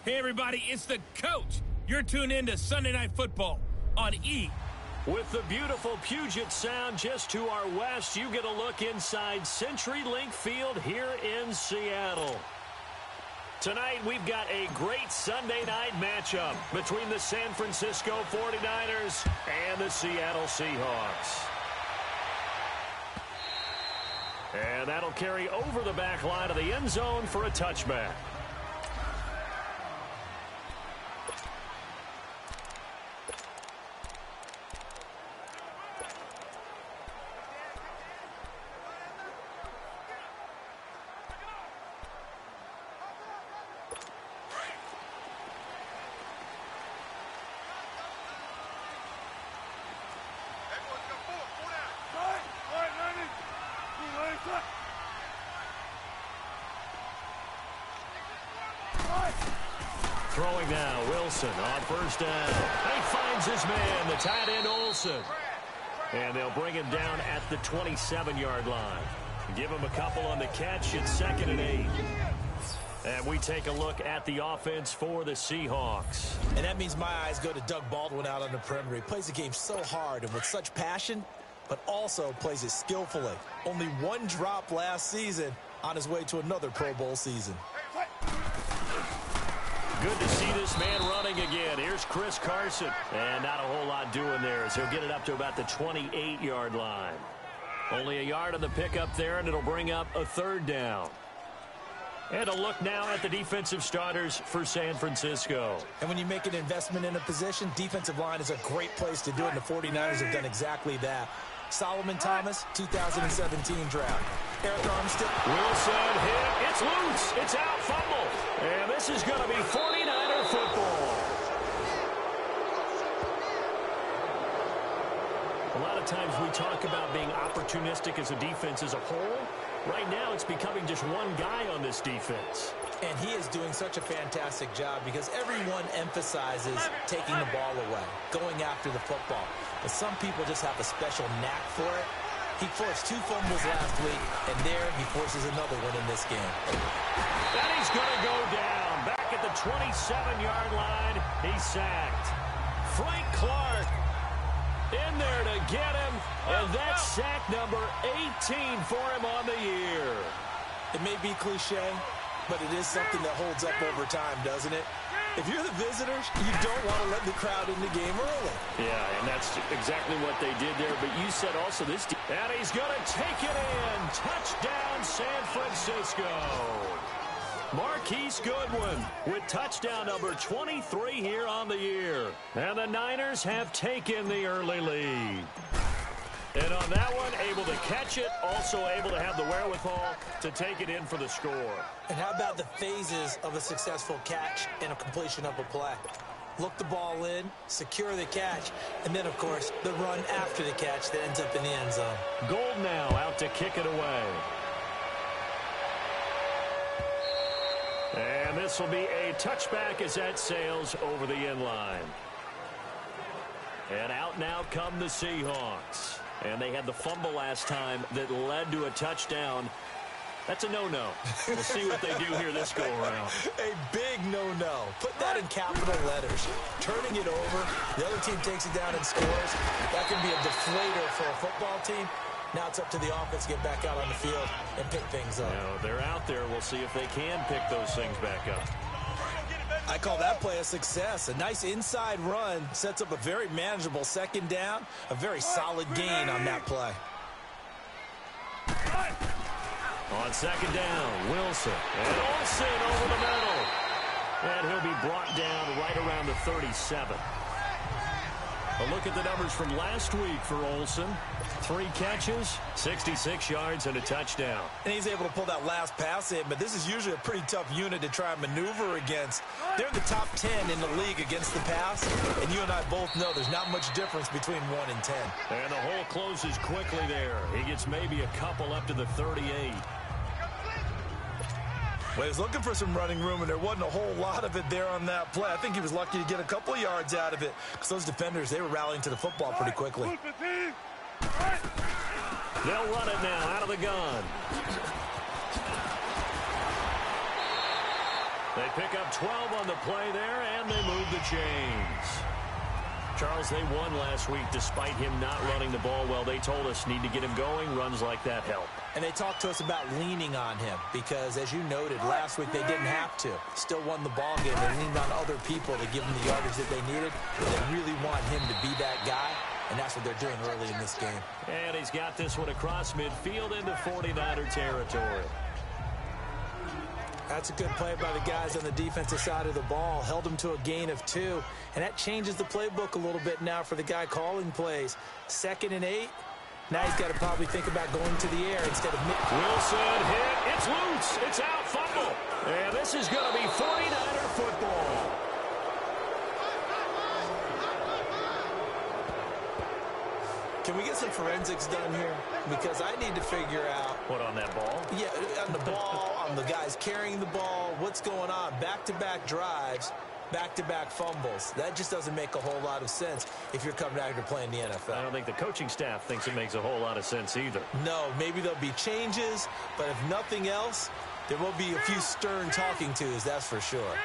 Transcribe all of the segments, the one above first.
Hey, everybody, it's the coach. You're tuned in to Sunday Night Football on E! With the beautiful Puget Sound just to our west, you get a look inside CenturyLink Field here in Seattle. Tonight, we've got a great Sunday night matchup between the San Francisco 49ers and the Seattle Seahawks. And that'll carry over the back line of the end zone for a touchback. Throwing now, Wilson on first down. And he finds his man, the tight end Olsen. And they'll bring him down at the 27-yard line. Give him a couple on the catch. It's 2nd and 8. And we take a look at the offense for the Seahawks. And that means my eyes go to Doug Baldwin out on the perimeter. He plays the game so hard and with such passion, but also plays it skillfully. Only one drop last season on his way to another Pro Bowl season. Good to see this man running again. Here's Chris Carson. And not a whole lot doing there as he'll get it up to about the 28-yard line. Only a yard on the pickup there, and it'll bring up a 3rd down. And a look now at the defensive starters for San Francisco. And when you make an investment in a position, defensive line is a great place to do it, and the 49ers have done exactly that. Solomon Thomas, 2017 draft. Eric Armstead. Wilson hit. It's loose. It's out. Fumble. And this is going to be 49er football. A lot of times we talk about being opportunistic as a defense as a whole. Right now it's becoming just one guy on this defense. And he is doing such a fantastic job because everyone emphasizes taking the ball away, going after the football. But some people just have a special knack for it. He forced 2 fumbles last week, and there he forces another one in this game. And he's going to go down. Back at the 27-yard line, he's sacked. Frank Clark in there to get him, and that's sack number 18 for him on the year. It may be cliche, but it is something that holds up over time, doesn't it? If you're the visitors, you don't want to let the crowd in the game early. Yeah, and that's exactly what they did there. But you said also this. And he's going to take it in. Touchdown, San Francisco. Marquise Goodwin with touchdown number 23 here on the year. And the Niners have taken the early lead. And on that one, able to catch it, also able to have the wherewithal to take it in for the score. And how about the phases of a successful catch and a completion of a play? Look the ball in, secure the catch, and then, of course, the run after the catch that ends up in the end zone. Gold now out to kick it away. And this will be a touchback as that sails over the end line. And out now come the Seahawks. And they had the fumble last time that led to a touchdown. That's a no-no. We'll see what they do here this go-around. A big no-no. Put that in capital letters. Turning it over, the other team takes it down and scores. That can be a deflator for a football team. Now it's up to the offense to get back out on the field and pick things up. Now, they're out there. We'll see if they can pick those things back up. I call that play a success. A nice inside run sets up a very manageable 2nd down. A very solid gain on that play. On 2nd down, Wilson. And Olsen over the middle. And he'll be brought down right around the 37. A look at the numbers from last week for Olsen. 3 catches, 66 yards, and a touchdown. And he's able to pull that last pass in, but this is usually a pretty tough unit to try and maneuver against. They're in the top 10 in the league against the pass, and you and I both know there's not much difference between 1 and 10. And the hole closes quickly there. He gets maybe a couple up to the 38. Well, he was looking for some running room, and there wasn't a whole lot of it there on that play. I think he was lucky to get a couple of yards out of it because those defenders, they were rallying to the football pretty quickly. They'll run it now out of the gun. They pick up 12 on the play there, and they move the chains. Charles, they won last week despite him not running the ball well. They told us need to get him going. Runs like that help. And they talked to us about leaning on him because, as you noted, last week they didn't have to. Still won the ball game. They leaned on other people to give them the yardage that they needed. They really want him to be that guy, and that's what they're doing early in this game. And he's got this one across midfield into 49er territory. That's a good play by the guys on the defensive side of the ball. Held him to a gain of 2. And that changes the playbook a little bit now for the guy calling plays. 2nd and 8. Now he's got to probably think about going to the air instead of... Wilson hit. It's loose. It's out. Fumble. And this is going to be 49er football. Can we get some forensics done here? Because I need to figure out... What, on that ball? Yeah, on the ball, on the guys carrying the ball. What's going on? Back-to-back drives, back-to-back fumbles. That just doesn't make a whole lot of sense if you're coming out here playing the NFL. I don't think the coaching staff thinks it makes a whole lot of sense either. No, maybe there'll be changes, but if nothing else, there will be a few stern talking tos, that's for sure.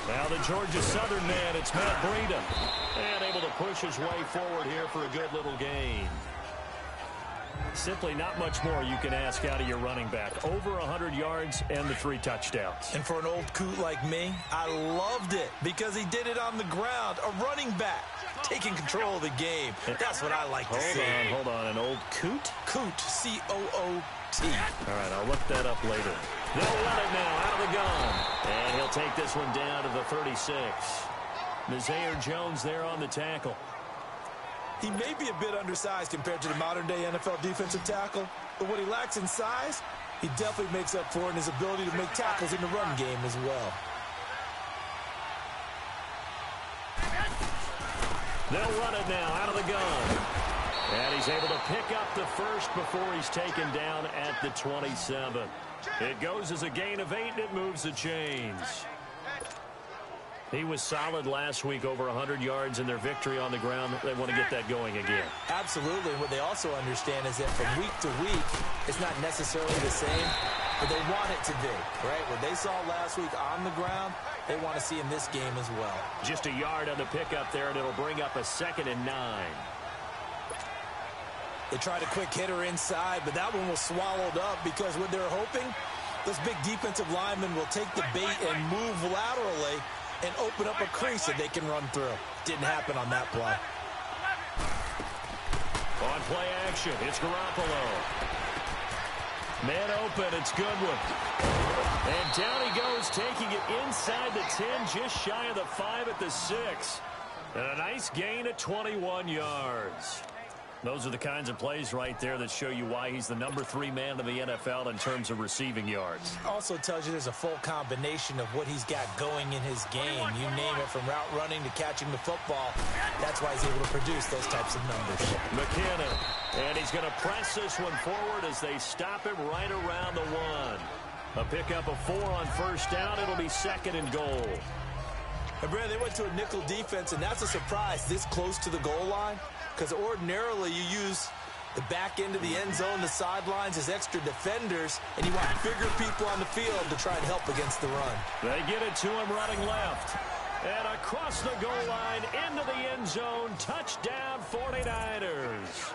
Now the Georgia Southern man, it's Matt Breida. And able to push his way forward here for a good little gain. Simply not much more you can ask out of your running back. Over 100 yards and the 3 touchdowns. And for an old coot like me, I loved it because he did it on the ground. A running back taking control of the game. That's what I like to see. Hold on. An old coot? Coot, C-O-O-T. All right, I'll look that up later. They'll run it now out of the gun. And he'll take this one down to the 36. Nazaire Jones there on the tackle. He may be a bit undersized compared to the modern-day NFL defensive tackle, but what he lacks in size, he definitely makes up for in his ability to make tackles in the run game as well. They'll run it now out of the gun. And he's able to pick up the first before he's taken down at the 27. It goes as a gain of 8, and it moves the chains. He was solid last week, over 100 yards in their victory on the ground. They want to get that going again. Absolutely. What they also understand is that from week to week, it's not necessarily the same, but they want it to be, right? What they saw last week on the ground, they want to see in this game as well. Just a yard on the pickup there, and it'll bring up a 2nd and 9. They tried a quick hitter inside, but that one was swallowed up because what they're hoping, those big defensive linemen will take the bait and move laterally and open up a crease that they can run through. Didn't happen on that play. On play action, it's Garoppolo. Man open, it's Goodwin. And down he goes, taking it inside the 10, just shy of the 5 at the 6. And a nice gain of 21 yards. Those are the kinds of plays right there that show you why he's the number 3 man in the NFL in terms of receiving yards. Also tells you there's a full combination of what he's got going in his game. You name it, from route running to catching the football. That's why he's able to produce those types of numbers. McKinnon, and he's going to press this one forward as they stop him right around the 1. A pickup of 4 on first down. It'll be 2nd and goal. And Brad, they went to a nickel defense, and that's a surprise this close to the goal line. Because ordinarily you use the back end of the end zone, the sidelines as extra defenders, and you want bigger people on the field to try and help against the run. They get it to him running left. And across the goal line into the end zone. Touchdown 49ers.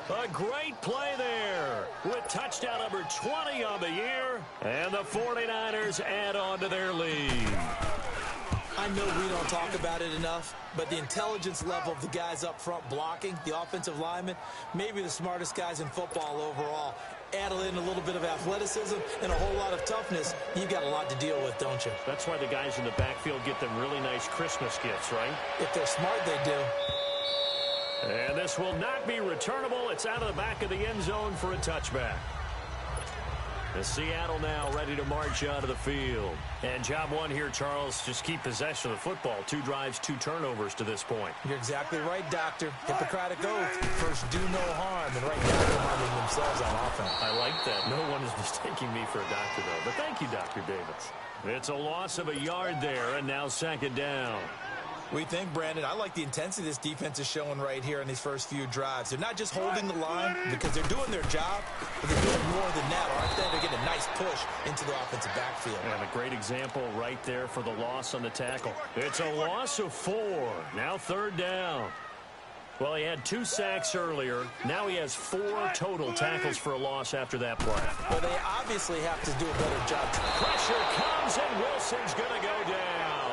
A great play there with touchdown number 20 on the year. And the 49ers add on to their lead. I know we don't talk about it enough, but the intelligence level of the guys up front blocking, the offensive linemen, maybe the smartest guys in football overall. Add in a little bit of athleticism and a whole lot of toughness, you've got a lot to deal with, don't you? That's why the guys in the backfield get them really nice Christmas gifts, right? If they're smart, they do. And this will not be returnable. It's out of the back of the end zone for a touchback. The Seattle now ready to march out of the field. And job one here, Charles, just keep possession of the football. 2 drives, 2 turnovers to this point. You're exactly right, Doctor. Hippocratic oath. First, do no harm. And right now, they're harming themselves on offense. I like that. No one is mistaking me for a doctor, though. But thank you, Dr. Davis. It's a loss of a yard there, and now 2nd down. We think, Brandon, I like the intensity this defense is showing right here in these first few drives. They're not just holding the line because they're doing their job, but they're doing more than that, aren't they? They're getting a nice push into the offensive backfield. And a great example right there for the loss on the tackle. It's a loss of 4. Now 3rd down. Well, he had 2 sacks earlier. Now he has 4 total tackles for a loss after that play. Well, they obviously have to do a better job. Pressure comes, and Wilson's going to go down.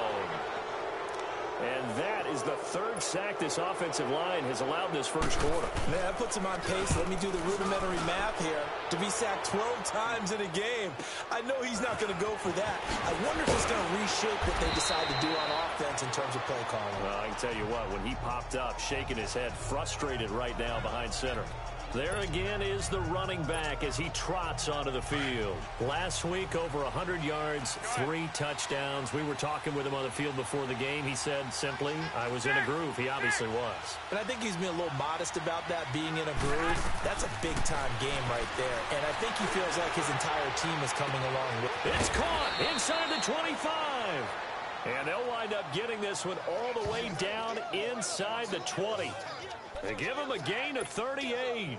And that is the 3rd sack this offensive line has allowed this first quarter. Man, that puts him on pace. Let me do the rudimentary math here. To be sacked 12 times in a game. I know he's not going to go for that. I wonder if it's going to reshape what they decide to do on offense in terms of play calling. Well, I can tell you what, when he popped up, shaking his head, frustrated right now behind center. There again is the running back as he trots onto the field. Last week, over 100 yards, 3 touchdowns. We were talking with him on the field before the game. He said simply, I was in a groove. He obviously was. And I think he's been a little modest about that, being in a groove. That's a big-time game right there. And I think he feels like his entire team is coming along with it. It's caught inside the 25. And they'll wind up getting this one all the way down inside the 20. They give him a gain of 38.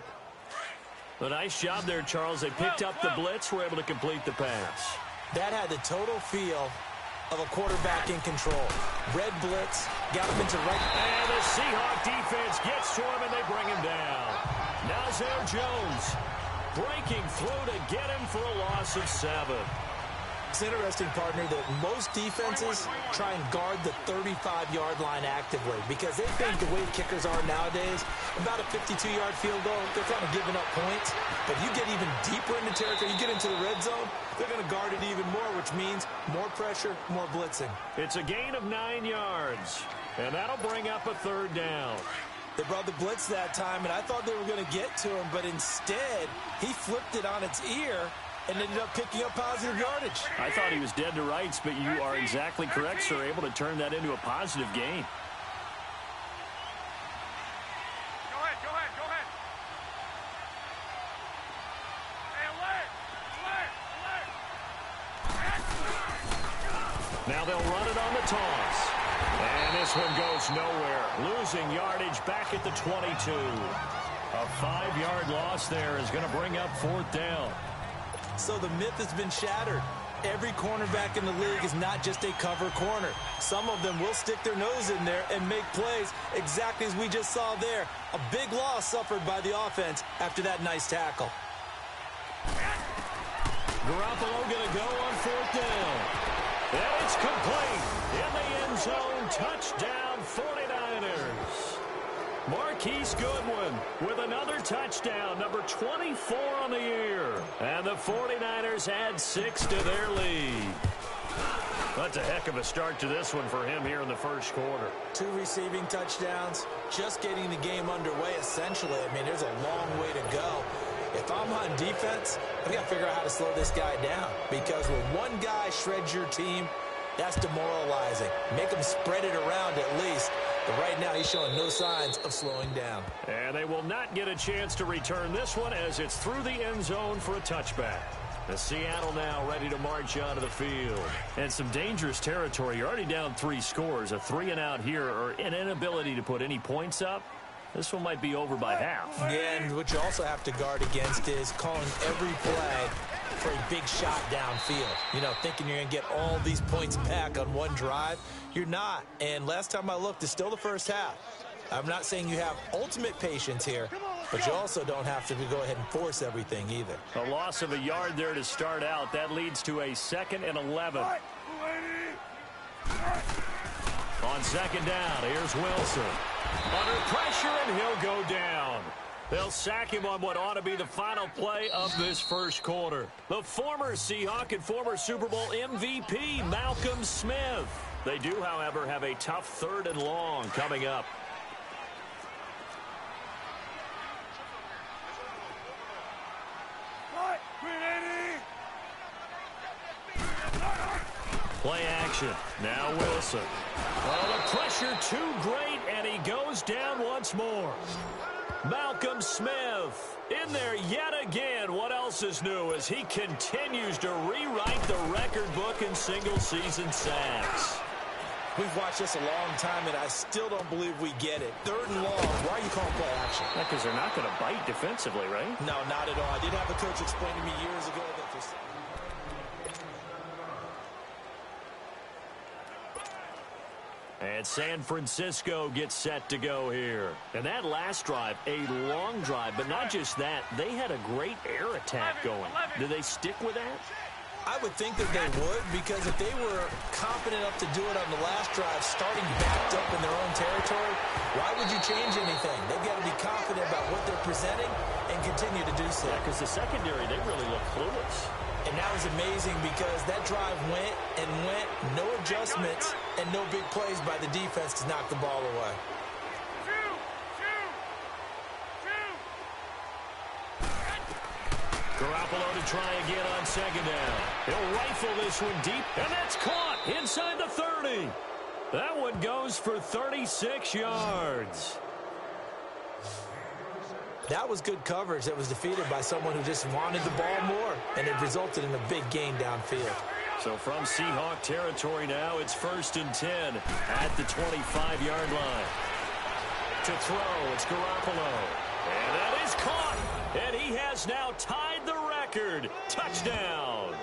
A nice job there, Charles. They picked up the blitz, were able to complete the pass. That had the total feel of a quarterback in control. Red blitz, got him into right. And the Seahawk defense gets to him, and they bring him down. Now Zay Jones breaking through to get him for a loss of 7. It's interesting, partner, that most defenses try and guard the 35-yard line actively because they think the way kickers are nowadays, about a 52-yard field goal, they're kind of giving up points. But you get even deeper into territory, you get into the red zone, they're going to guard it even more, which means more pressure, more blitzing. It's a gain of 9 yards, and that'll bring up a 3rd down. They brought the blitz that time, and I thought they were going to get to him, but instead, he flipped it on its ear and ended up picking up positive yardage. I thought he was dead to rights, but you are exactly correct, sir. Able to turn that into a positive gain. Go ahead. Hey, alert. Now they'll run it on the toss. And this one goes nowhere. Losing yardage back at the 22. A 5-yard loss there is going to bring up 4th down. So the myth has been shattered. Every cornerback in the league is not just a cover corner. Some of them will stick their nose in there and make plays exactly as we just saw there. A big loss suffered by the offense after that nice tackle. Garoppolo going to go on 4th down. And it's complete. In the end zone, touchdown 49ers. Marquise Goodwin with another touchdown, number 24 on the year. And the 49ers add 6 to their lead. That's a heck of a start to this one for him here in the first quarter. 2 receiving touchdowns, just getting the game underway essentially. I mean, there's a long way to go. If I'm on defense, I've got to figure out how to slow this guy down. Because when one guy shreds your team, that's demoralizing. Make him spread it around at least. But right now, he's showing no signs of slowing down. And they will not get a chance to return this one as it's through the end zone for a touchback. The Seattle now ready to march onto the field. And some dangerous territory. You're already down 3 scores. A 3-and-out here or an inability to put any points up. This one might be over by half. Yeah, and what you also have to guard against is calling every play for a big shot downfield. You know, thinking you're going to get all these points back on one drive. You're not. And last time I looked, it's still the first half. I'm not saying you have ultimate patience here, but you also don't have to go ahead and force everything either. A loss of a yard there to start out. That leads to a 2nd and 11. On 2nd down, here's Wilson. Under pressure, and he'll go down. They'll sack him on what ought to be the final play of this first quarter. The former Seahawk and former Super Bowl MVP, Malcolm Smith. They do, however, have a tough 3rd and long coming up. Play action. Now Wilson. Oh, the pressure too great, and he goes down once more. Malcolm Smith in there yet again. What else is new as he continues to rewrite the record book in single-season sacks? We've watched this a long time, and I still don't believe we get it. 3rd and long. Why are you calling play action? Because they're not going to bite defensively, right? No, not at all. I did have a coach explain to me years ago that just... And San Francisco gets set to go here. And that last drive, a long drive, but not just that. They had a great air attack going. Do they stick with that? I would think that they would, because if they were confident enough to do it on the last drive, starting backed up in their own territory, why would you change anything? They've got to be confident about what they're presenting and continue to do so. Yeah, because the secondary, they really look clueless. And that was amazing because that drive went and went, no adjustments, and no big plays by the defense to knock the ball away. Garoppolo to try again on 2nd down. He'll rifle this one deep, and that's caught inside the 30. That one goes for 36 yards. That was good coverage that was defeated by someone who just wanted the ball more, and it resulted in a big gain downfield. So from Seahawk territory now, it's 1st and 10 at the 25-yard line. To throw, it's Garoppolo. And that is caught. And he has now tied the record. Touchdown.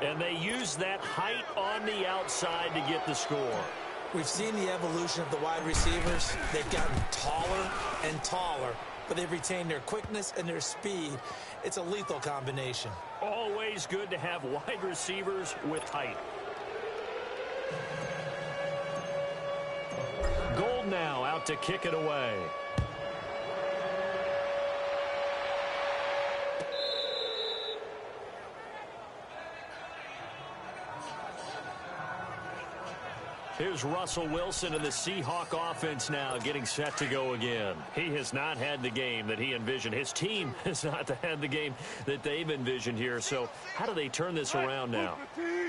And they use that height on the outside to get the score. We've seen the evolution of the wide receivers. They've gotten taller and taller, but they've retained their quickness and their speed. It's a lethal combination. Always good to have wide receivers with height. Gold now out to kick it away. Here's Russell Wilson and the Seahawk offense now getting set to go again. He has not had the game that he envisioned. His team has not had the game that they've envisioned here. So how do they turn this around now?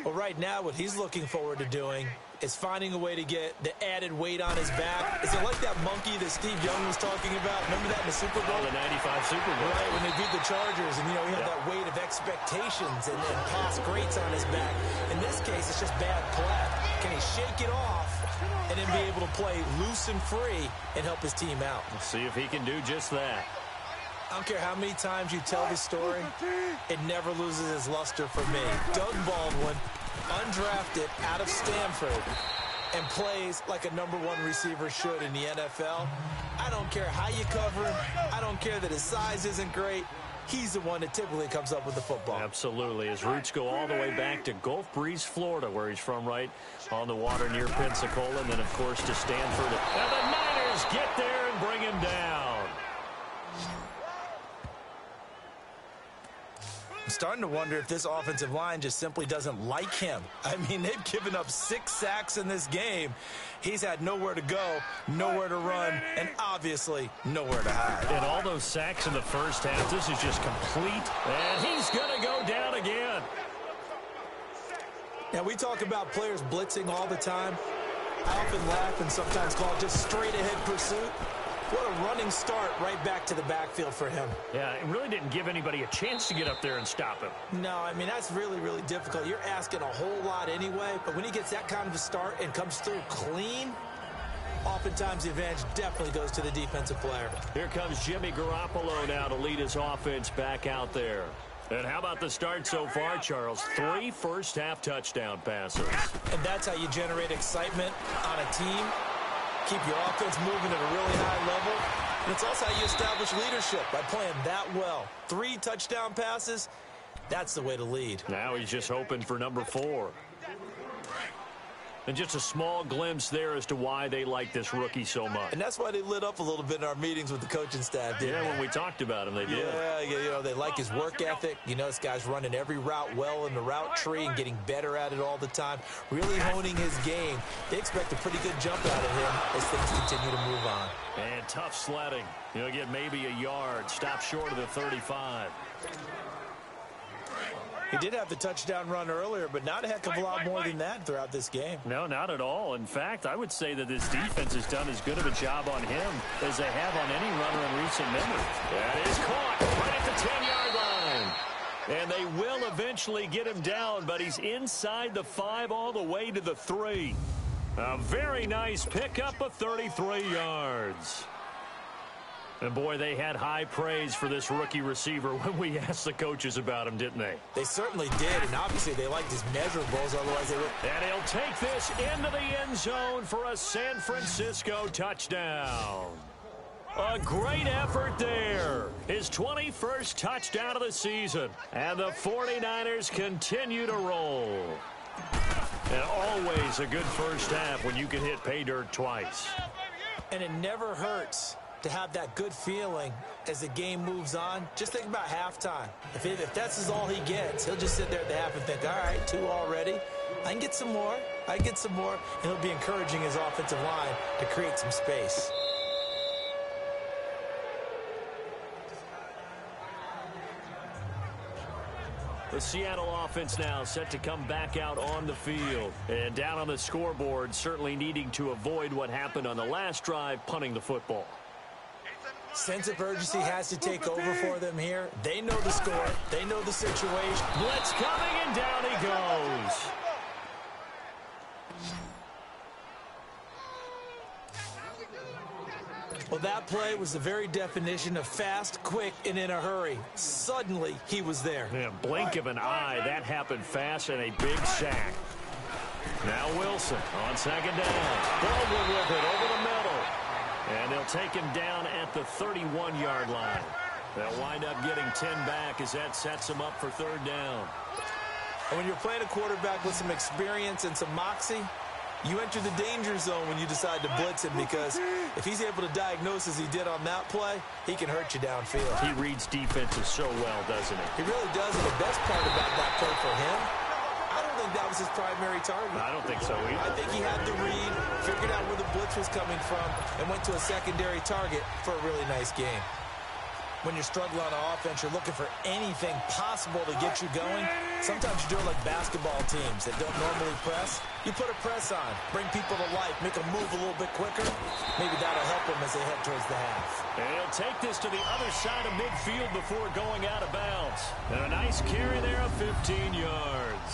Well, right now what he's looking forward to doing is finding a way to get the added weight on his back. Is it like that monkey that Steve Young was talking about? Remember that in the Super Bowl? Oh, the 95 Super Bowl. Right, when they beat the Chargers, and, you know, he had that weight of expectations and past greats on his back. In this case, it's just bad play. Can he shake it off and then be able to play loose and free and help his team out? Let's see if he can do just that. I don't care how many times you tell the story, it never loses its luster for me. Doug Baldwin, undrafted out of Stanford, and plays like a #1 receiver should in the NFL. I don't care how you cover him. I don't care that his size isn't great. He's the one that typically comes up with the football. Absolutely. His roots go all the way back to Gulf Breeze, Florida, where he's from, right on the water near Pensacola, and then, of course, to Stanford. And the Niners get there and bring him down. I'm starting to wonder if this offensive line just simply doesn't like him. I mean, they've given up 6 sacks in this game. He's had nowhere to go, nowhere to run, and obviously nowhere to hide. And all those sacks in the first half, this is just complete. And he's going to go down again. Now, we talk about players blitzing all the time. I often laugh and sometimes call it just straight-ahead pursuit. What a running start right back to the backfield for him. Yeah, it really didn't give anybody a chance to get up there and stop him. No, I mean, that's really, really difficult. You're asking a whole lot anyway, but when he gets that kind of a start and comes through clean, oftentimes the advantage definitely goes to the defensive player. Here comes Jimmy Garoppolo now to lead his offense back out there. And how about the start so far, Charles? 3 first-half touchdown passes. And that's how you generate excitement on a team. Keep your offense moving at a really high level. And it's also how you establish leadership, by playing that well. 3 touchdown passes, that's the way to lead. Now he's just hoping for number 4. And just a small glimpse there as to why they like this rookie so much. And that's why they lit up a little bit in our meetings with the coaching staff, didn't they? Yeah, when we talked about him, they did. Yeah, you know, they like his work ethic. You know, this guy's running every route well in the route tree and getting better at it all the time, really honing his game. They expect a pretty good jump out of him as things continue to move on. And tough sledding. He'll get maybe a yard. Stop short of the 35. He did have the touchdown run earlier, but not a heck of a lot more than that throughout this game. No, not at all. In fact, I would say that this defense has done as good of a job on him as they have on any runner in recent memory. That is caught right at the 10-yard line. And they will eventually get him down, but he's inside the 5 all the way to the 3. A very nice pickup of 33 yards. And, boy, they had high praise for this rookie receiver when we asked the coaches about him, didn't they? They certainly did, and obviously they liked his measurables, otherwise they would. And he'll take this into the end zone for a San Francisco touchdown. A great effort there. His 21st touchdown of the season. And the 49ers continue to roll. And always a good first half when you can hit pay dirt twice. And it never hurts to have that good feeling as the game moves on. Just think about halftime. If that's all he gets, he'll just sit there at the half and think, all right, 2 already. I can get some more. I can get some more. And he'll be encouraging his offensive line to create some space. The Seattle offense now set to come back out on the field. And down on the scoreboard, certainly needing to avoid what happened on the last drive, punting the football. Sense of urgency has to take over for them here. They know the score. They know the situation. Blitz coming, and down he goes. Well, that play was the very definition of fast, quick, and in a hurry. Suddenly, he was there. Yeah, blink of an eye. That happened fast, and a big sack. Now Wilson on second down. Baldwin with it over the middle. And they'll take him down at the 31-yard line. They'll wind up getting 10 back as that sets him up for third down. And when you're playing a quarterback with some experience and some moxie, you enter the danger zone when you decide to blitz him, because if he's able to diagnose as he did on that play, he can hurt you downfield. He reads defenses so well, doesn't he? He really does, and the best part about that play for him, I don't think that was his primary target. I don't think so either. I think he had the read, figured out where the blitz was coming from, and went to a secondary target for a really nice game. When you're struggling on offense, you're looking for anything possible to get you going. Sometimes you do it like basketball teams that don't normally press. You put a press on, bring people to life, make them move a little bit quicker. Maybe that'll help them as they head towards the half. And he'll take this to the other side of midfield before going out of bounds. And a nice carry there of 15 yards.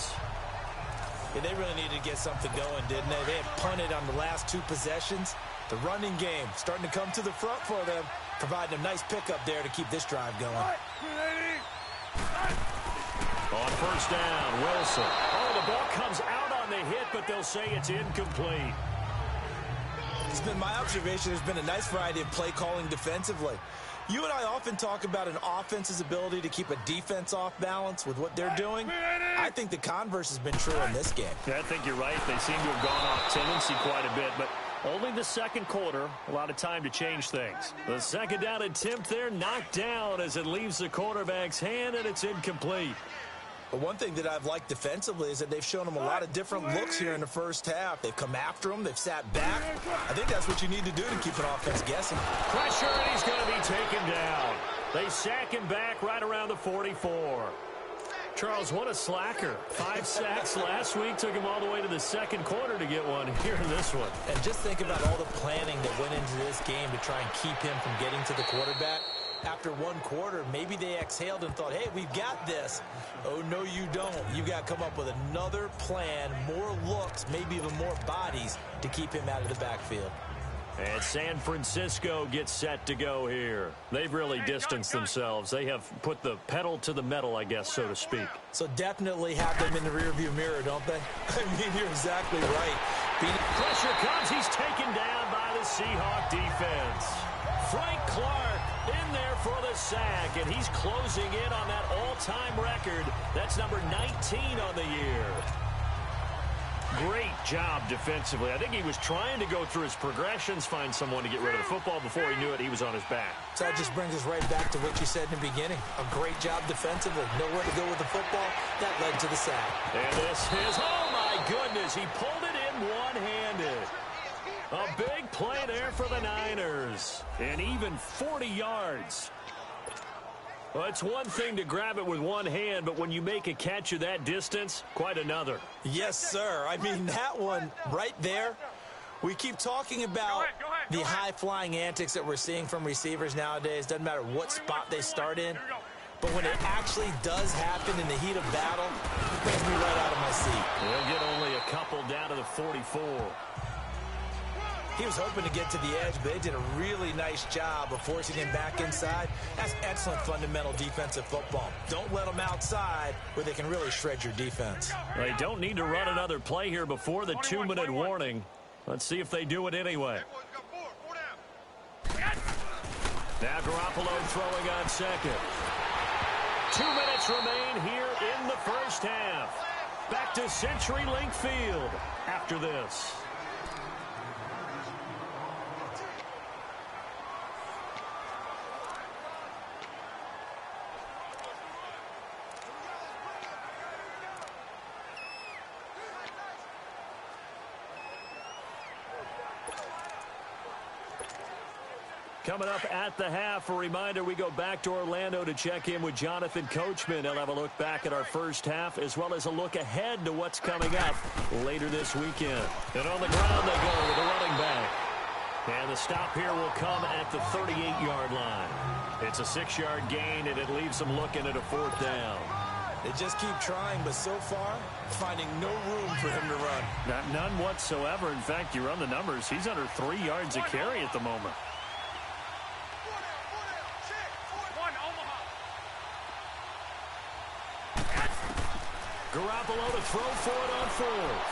Yeah, they really needed to get something going, didn't they? They had punted on the last 2 possessions. The running game starting to come to the front for them, providing a nice pickup there to keep this drive going. On first down, Wilson. Oh, the ball comes out on the hit, but they'll say it's incomplete. It's been my observation there's been a nice variety of play calling defensively. You and I often talk about an offense's ability to keep a defense off balance with what they're doing. I think the converse has been true in this game. Yeah, I think you're right. They seem to have gone off tendency quite a bit, but only the second quarter, a lot of time to change things. The second down attempt there knocked down as it leaves the quarterback's hand, and it's incomplete. But one thing that I've liked defensively is that they've shown them a lot of different looks here in the first half. They've come after them. They've sat back. I think that's what you need to do to keep an offense guessing. Pressure, and he's going to be taken down. They sack him back right around the 44. Charles, what a slacker. 5 sacks last week. Took him all the way to the second quarter to get one here in this one. And just think about all the planning that went into this game to try and keep him from getting to the quarterback. After one quarter, maybe they exhaled and thought, hey, we've got this. Oh, no, you don't. You've got to come up with another plan, more looks, maybe even more bodies to keep him out of the backfield. And San Francisco gets set to go here. They've really distanced themselves. They have put the pedal to the metal, I guess, so to speak. So definitely have them in the rearview mirror, don't they? I mean, you're exactly right. Pressure comes. He's taken down by the Seahawk defense. Frank Clark in there for the sack, and he's closing in on that all-time record. That's number 19 on the year. Great job defensively. I think he was trying to go through his progressions, find someone to get rid of the football. Before he knew it, he was on his back. So that just brings us right back to what you said in the beginning. A great job defensively. Nowhere to go with the football. That led to the sack. And this is, oh my goodness, he pulled it in one-handed. A big play there for the Niners. And even 40 yards. Well, it's one thing to grab it with one hand, but when you make a catch of that distance, quite another. Yes, sir. I mean, that one right there, we keep talking about the high-flying antics that we're seeing from receivers nowadays. Doesn't matter what spot they start in. but when it actually does happen in the heat of battle, it brings me right out of my seat. They'll get only a couple down to the 44. He was hoping to get to the edge, but they did a really nice job of forcing him back inside. That's excellent fundamental defensive football. Don't let them outside where they can really shred your defense. They don't need to run another play here before the 2-minute warning. Let's see if they do it anyway. Now Garoppolo throwing on second. 2 minutes remain here in the first half. Back to CenturyLink Field after this. Coming up at the half, a reminder, we go back to Orlando to check in with Jonathan Coachman. He'll have a look back at our first half as well as a look ahead to what's coming up later this weekend. And on the ground they go with a running back. And the stop here will come at the 38-yard line. It's a 6-yard gain, and it leaves them looking at a 4th down. They just keep trying, but so far, finding no room for him to run. None whatsoever. In fact, you run the numbers, he's under 3 yards a carry at the moment. Garoppolo to throw for it on 4th.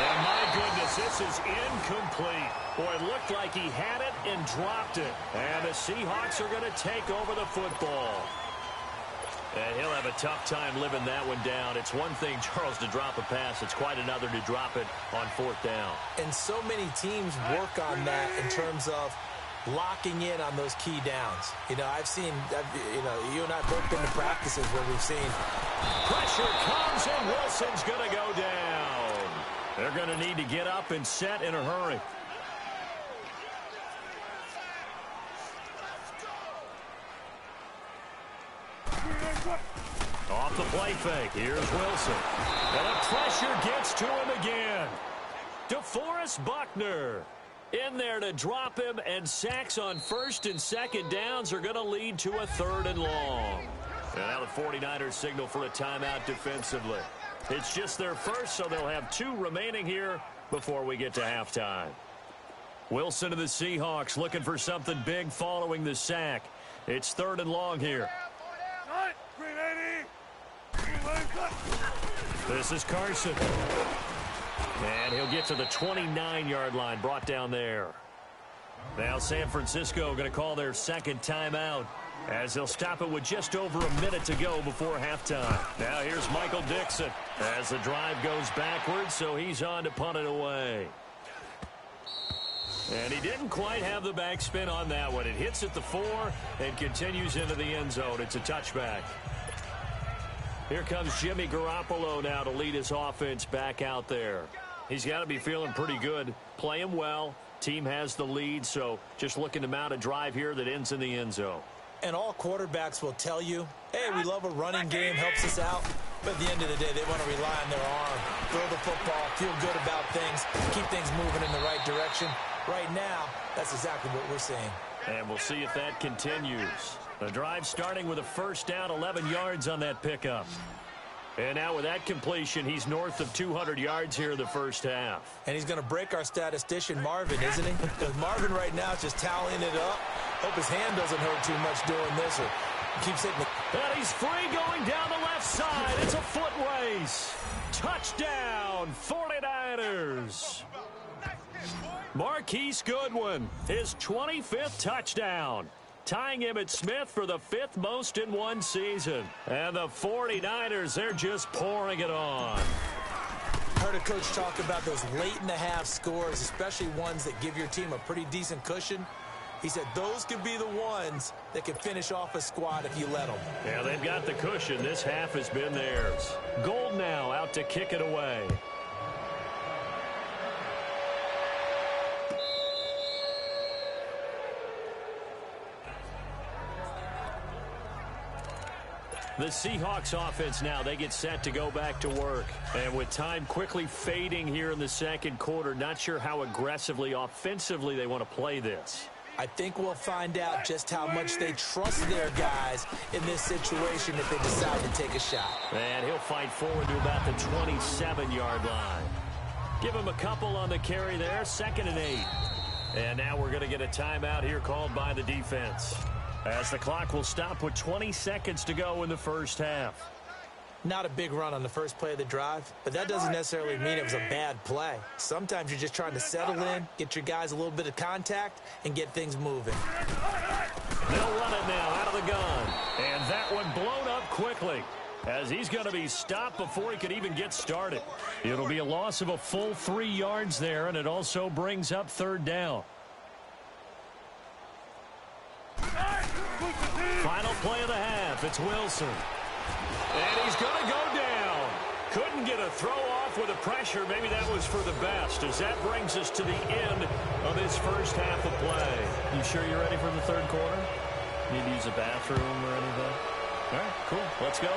And my goodness, this is incomplete. Boy, it looked like he had it and dropped it. And the Seahawks are going to take over the football. And he'll have a tough time living that one down. It's one thing, Charles, to drop a pass. It's quite another to drop it on 4th down. And so many teams work on that in terms of locking in on those key downs. You know, you and I both been to practices where we've seen pressure comes and Wilson's going to go down. They're going to need to get up and set in a hurry. Off the play fake. Here's Wilson. And the pressure gets to him again. DeForest Buckner in there to drop him, and sacks on 1st and 2nd downs are going to lead to a 3rd and long. And now the 49ers signal for a timeout defensively. It's just their first, so they'll have 2 remaining here before we get to halftime. Wilson to the Seahawks looking for something big following the sack. It's 3rd and long here. This is Carson. And he'll get to the 29-yard line, brought down there. Now San Francisco going to call their 2nd timeout as they'll stop it with just over a minute to go before halftime. Now here's Michael Dixon as the drive goes backwards, so he's on to punt it away. And he didn't quite have the backspin on that one. It hits at the 4 and continues into the end zone. It's a touchback. Here comes Jimmy Garoppolo now to lead his offense back out there. He's got to be feeling pretty good, playing well. Team has the lead, so just looking to mount a drive here that ends in the end zone. And all quarterbacks will tell you, hey, we love a running game, helps us out. But at the end of the day, they want to rely on their arm, throw the football, feel good about things, keep things moving in the right direction. Right now, that's exactly what we're seeing. And we'll see if that continues. The drive starting with a 1st down, 11 yards on that pickup. And now with that completion, he's north of 200 yards here in the first half. And he's going to break our statistician, Marvin, isn't he? Because Marvin right now is just tallying it up. Hope his hand doesn't hurt too much doing this or keeps hitting the... And he's free going down the left side. It's a foot race. Touchdown, 49ers. Marquise Goodwin, his 25th touchdown. Tying him at Smith for the 5th most in one season. And the 49ers, they're just pouring it on. Heard a coach talk about those late-in-the-half scores, especially ones that give your team a pretty decent cushion. He said those could be the ones that can finish off a squad if you let them. Yeah, they've got the cushion. This half has been theirs. Gold now out to kick it away. The Seahawks offense now, they get set to go back to work. And with time quickly fading here in the 2nd quarter, not sure how aggressively, offensively they want to play this. I think we'll find out just how much they trust their guys in this situation if they decide to take a shot. And he'll fight forward to about the 27-yard line. Give him a couple on the carry there, 2nd and 8. And now we're going to get a timeout here called by the defense, as the clock will stop with 20 seconds to go in the first half. Not a big run on the first play of the drive, but that doesn't necessarily mean it was a bad play. Sometimes you're just trying to settle in, get your guys a little bit of contact, and get things moving. They'll run it now out of the gun. And that one blown up quickly, as he's going to be stopped before he could even get started. It'll be a loss of a full 3 yards there, and it also brings up 3rd down. Final play of the half. It's Wilson. And he's going to go down. Couldn't get a throw off with the pressure. Maybe that was for the best, as that brings us to the end of this first half of play. You sure you're ready for the 3rd quarter? Need to use a bathroom or anything? All right, cool. Let's go.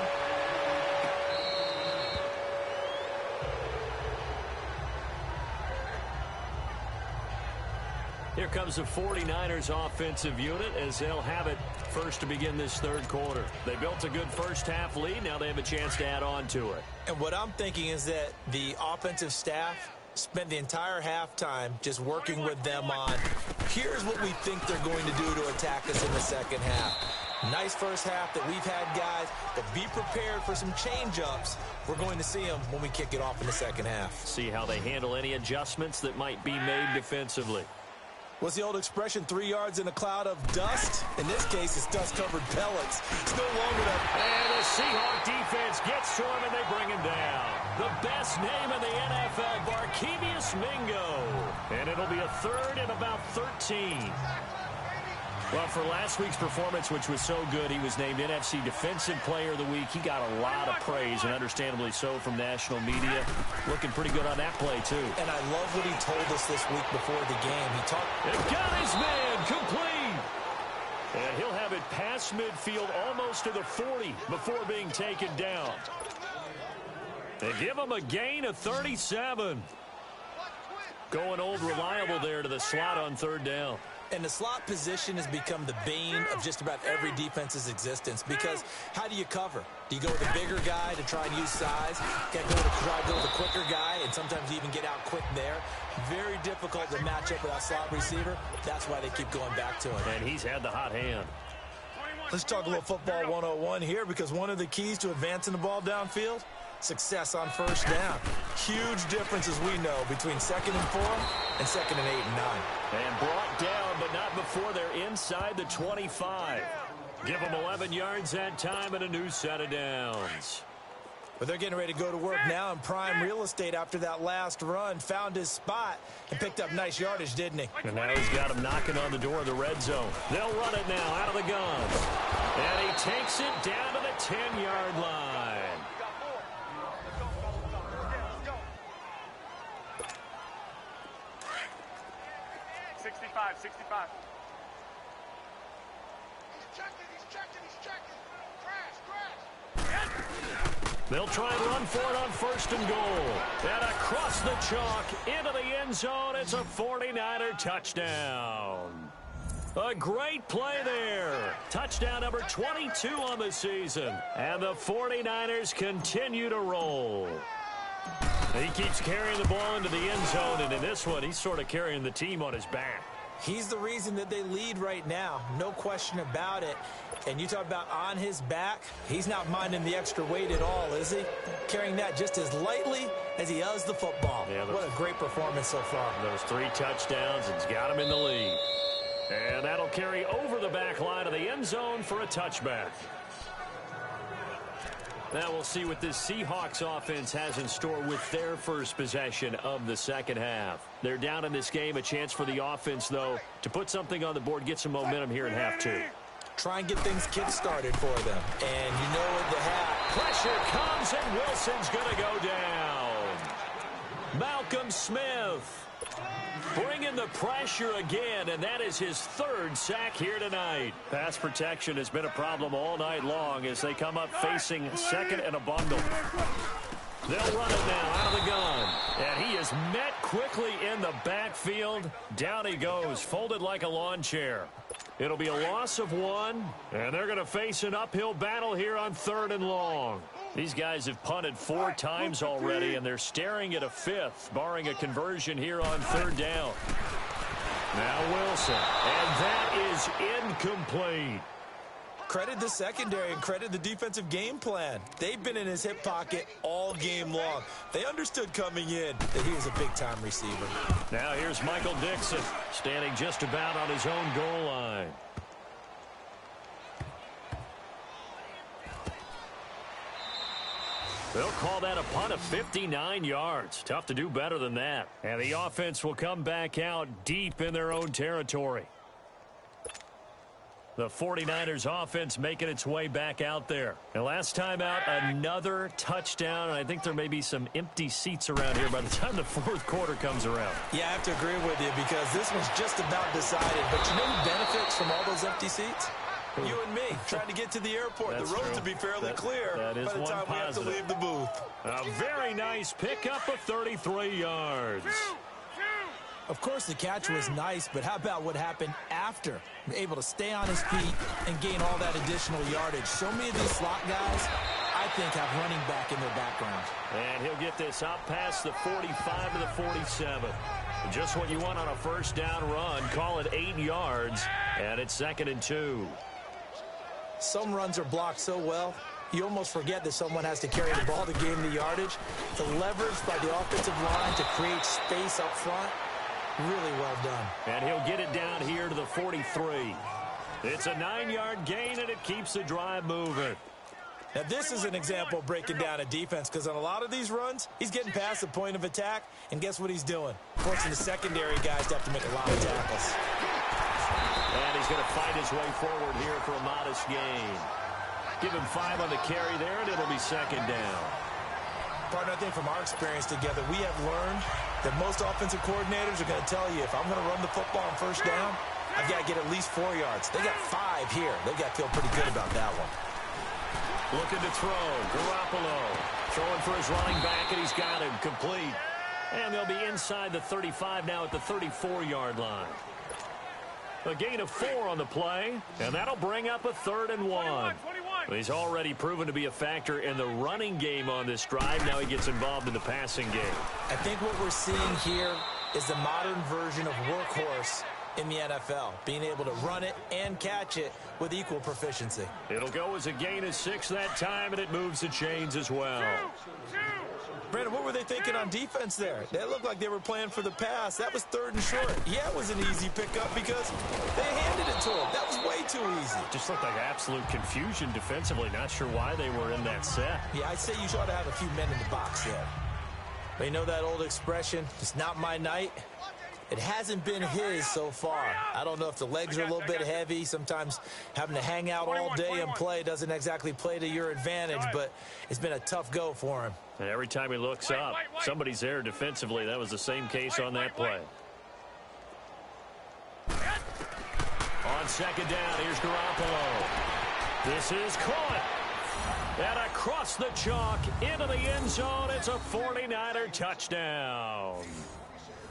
Here comes the 49ers offensive unit as they'll have it first to begin this 3rd quarter. They built a good first half lead. Now they have a chance to add on to it. And what I'm thinking is that the offensive staff spent the entire halftime just working with them on, here's what we think they're going to do to attack us in the second half. Nice first half that we've had, guys, but be prepared for some change-ups. We're going to see them when we kick it off in the second half. See how they handle any adjustments that might be made defensively. What's the old expression, 3 yards in a cloud of dust? In this case, it's dust-covered pellets. It's no longer that. And the Seahawk defense gets to him, and they bring him down. The best name in the NFL, Barkevious Mingo. And it'll be a 3rd and about 13. Well, for last week's performance, which was so good, he was named NFC Defensive Player of the Week. He got a lot of praise, and understandably so, from national media. Looking pretty good on that play, too. And I love what he told us this week before the game. He talked. And got his man complete. And he'll have it past midfield almost to the 40 before being taken down. They give him a gain of 37. Going old reliable there to the slot on 3rd down. And the slot position has become the bane of just about every defense's existence, because how do you cover? Do you go with the bigger guy to try and use size? Can't go with the quicker guy, and sometimes even get out quick there. Very difficult to match up with that slot receiver. That's why they keep going back to him. And he's had the hot hand. Let's talk a little football 101 here, because one of the keys to advancing the ball downfield, success on first down. Huge difference, as we know, between 2nd and 4 and 2nd and 8 and 9. And brought down, but not before they're inside the 25. Give them 11 yards that time and a new set of downs. But they're getting ready to go to work now in prime real estate after that last run. Found his spot and picked up nice yardage, didn't he? And now he's got him knocking on the door of the red zone. They'll run it now out of the gun. And he takes it down to the 10-yard line. 65. He's checking. Crash. They'll try and run for it on 1st and goal. And across the chalk into the end zone. It's a 49er touchdown. A great play there. Touchdown number 22 on the season. And the 49ers continue to roll. He keeps carrying the ball into the end zone, and in this one, he's sort of carrying the team on his back. He's the reason that they lead right now. No question about it. And you talk about on his back, he's not minding the extra weight at all, is he? Carrying that just as lightly as he does the football. Yeah, what a great performance so far. Those 3 touchdowns, it's got him in the lead. And that'll carry over the back line of the end zone for a touchback. Now we'll see what this Seahawks offense has in store with their first possession of the second half. They're down in this game. A chance for the offense, though, to put something on the board, get some momentum here in half 2. Try and get things kick-started for them. And you know what they have. Pressure comes, and Wilson's going to go down. Malcolm Smith bringing the pressure again, and that is his 3rd sack here tonight. Pass protection has been a problem all night long as they come up facing 2nd and a bundle. They'll run it now out of the gun. And he is met quickly in the backfield. Down he goes, folded like a lawn chair. It'll be a loss of 1, and they're going to face an uphill battle here on 3rd and long. These guys have punted 4 times already, and they're staring at a 5th, barring a conversion here on 3rd down. Now Wilson, and that is incomplete. Credit the secondary and credit the defensive game plan. They've been in his hip pocket all game long. They understood coming in that he was a big-time receiver. Now here's Michael Dixon, standing just about on his own goal line. They'll call that a punt of 59 yards. Tough to do better than that. And the offense will come back out deep in their own territory. The 49ers offense making its way back out there. And last time out, another touchdown. And I think there may be some empty seats around here by the time the 4th quarter comes around. Yeah, I have to agree with you because this one's just about decided. But you know who benefits from all those empty seats? You and me, trying to get to the airport. That's the road true. to be fairly clear that is by the one time positive. we have to leave the booth. A very nice pickup of 33 yards. Of course, the catch was nice, but how about what happened after? Able to stay on his feet and gain all that additional yardage. So many of these slot guys, I think, have running back in their background. And he'll get this out past the 45 to the 47. Just what you want on a 1st down run. Call it 8 yards, and it's 2nd and 2. Some runs are blocked so well, you almost forget that someone has to carry the ball to gain the yardage. The leverage by the offensive line to create space up front, really well done. And he'll get it down here to the 43. It's a 9-yard gain, and it keeps the drive moving. Now, this is an example of breaking down a defense because on a lot of these runs, he's getting past the point of attack, and guess what he's doing? Forcing the secondary guys to have to make a lot of tackles. And he's going to fight his way forward here for a modest gain. Give him 5 on the carry there, and it'll be 2nd down. Partner, I think from our experience together, we have learned that most offensive coordinators are going to tell you, if I'm going to run the football on 1st down, I've got to get at least 4 yards. They got 5 here. They've got to feel pretty good about that one. Looking to throw. Garoppolo throwing for his running back, and he's got him complete. And they'll be inside the 35 now at the 34-yard line. A gain of 4 on the play, and that'll bring up a 3rd and 1. He's already proven to be a factor in the running game on this drive. Now he gets involved in the passing game. I think what we're seeing here is the modern version of workhorse in the NFL, being able to run it and catch it with equal proficiency. It'll go as a gain of 6 that time, and it moves the chains as well. Brandon, what were they thinking on defense there? They looked like they were playing for the pass. That was 3rd and short. Yeah, it was an easy pickup because they handed it to him. That was way too easy. Just looked like absolute confusion defensively. Not sure why they were in that set. Yeah, I'd say you ought to have a few men in the box there. But you know that old expression, it's not my night? It hasn't been his so far. I don't know if the legs are a little bit heavy. Sometimes having to hang out all day and play doesn't exactly play to your advantage, but it's been a tough go for him. And every time he looks up, somebody's there defensively. That was the same case on that play. On 2nd down, here's Garoppolo. This is caught. And across the chalk into the end zone, it's a 49er touchdown.